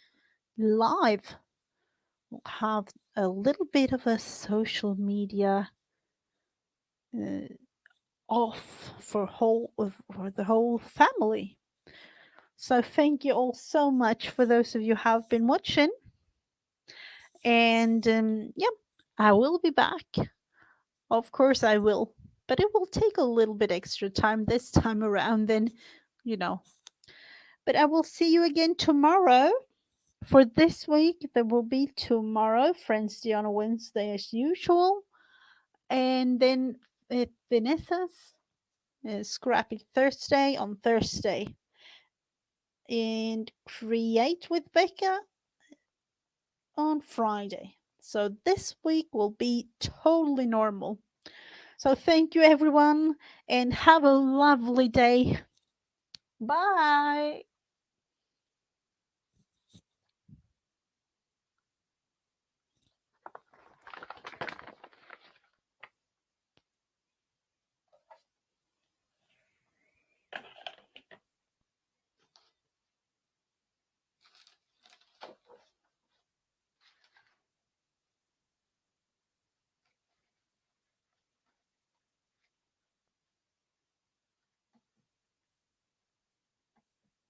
live. We'll have a little bit of a social media off for the whole family. So thank you all so much for those of you who have been watching. And yeah, I will be back. Of course I will. But it will take a little bit extra time this time around then, you know. But I will see you again tomorrow. For this week, there will be tomorrow, Friends Day on a Wednesday as usual. And then Vanessa's Scrappy Thursday on Thursday. And Create with Becca on Friday. So this week will be totally normal. So thank you, everyone, and have a lovely day. Bye.